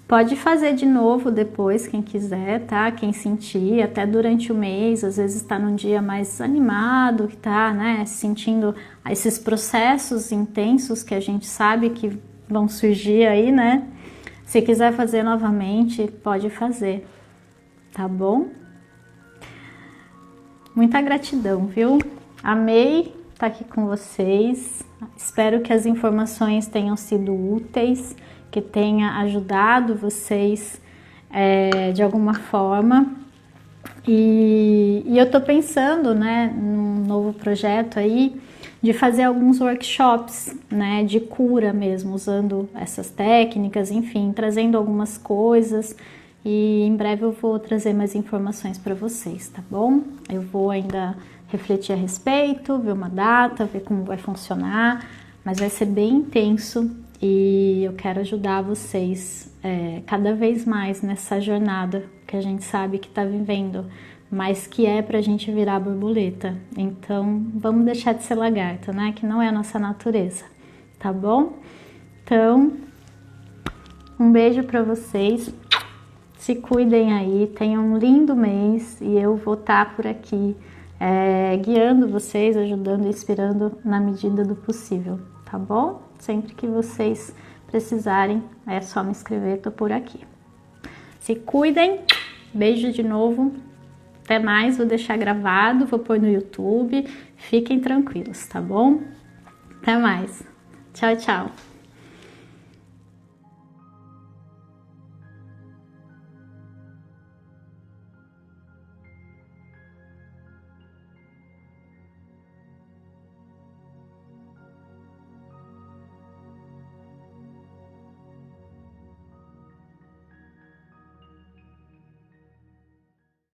Pode fazer de novo depois, quem quiser, tá? Quem sentir, até durante o mês, às vezes está num dia mais animado, que tá, né, sentindo esses processos intensos que a gente sabe que vão surgir aí, né? Se quiser fazer novamente, pode fazer, tá bom? Muita gratidão, viu? Amei estar aqui com vocês. Espero que as informações tenham sido úteis, que tenha ajudado vocês de alguma forma. E eu tô pensando, né, num novo projeto aí, de fazer alguns workshops, né, de cura mesmo, usando essas técnicas, enfim, trazendo algumas coisas. E em breve eu vou trazer mais informações para vocês, tá bom? Eu vou ainda refletir a respeito, ver uma data, ver como vai funcionar, mas vai ser bem intenso e eu quero ajudar vocês cada vez mais nessa jornada que a gente sabe que está vivendo, mas que é pra gente virar borboleta. Então, vamos deixar de ser lagarta, né? Que não é a nossa natureza, tá bom? Então, um beijo pra vocês. Se cuidem aí, tenham um lindo mês e eu vou estar por aqui guiando vocês, ajudando e inspirando na medida do possível, tá bom? Sempre que vocês precisarem, é só me escrever, tô por aqui. Se cuidem, beijo de novo, até mais, vou deixar gravado, vou pôr no YouTube, fiquem tranquilos, tá bom? Até mais, tchau, tchau.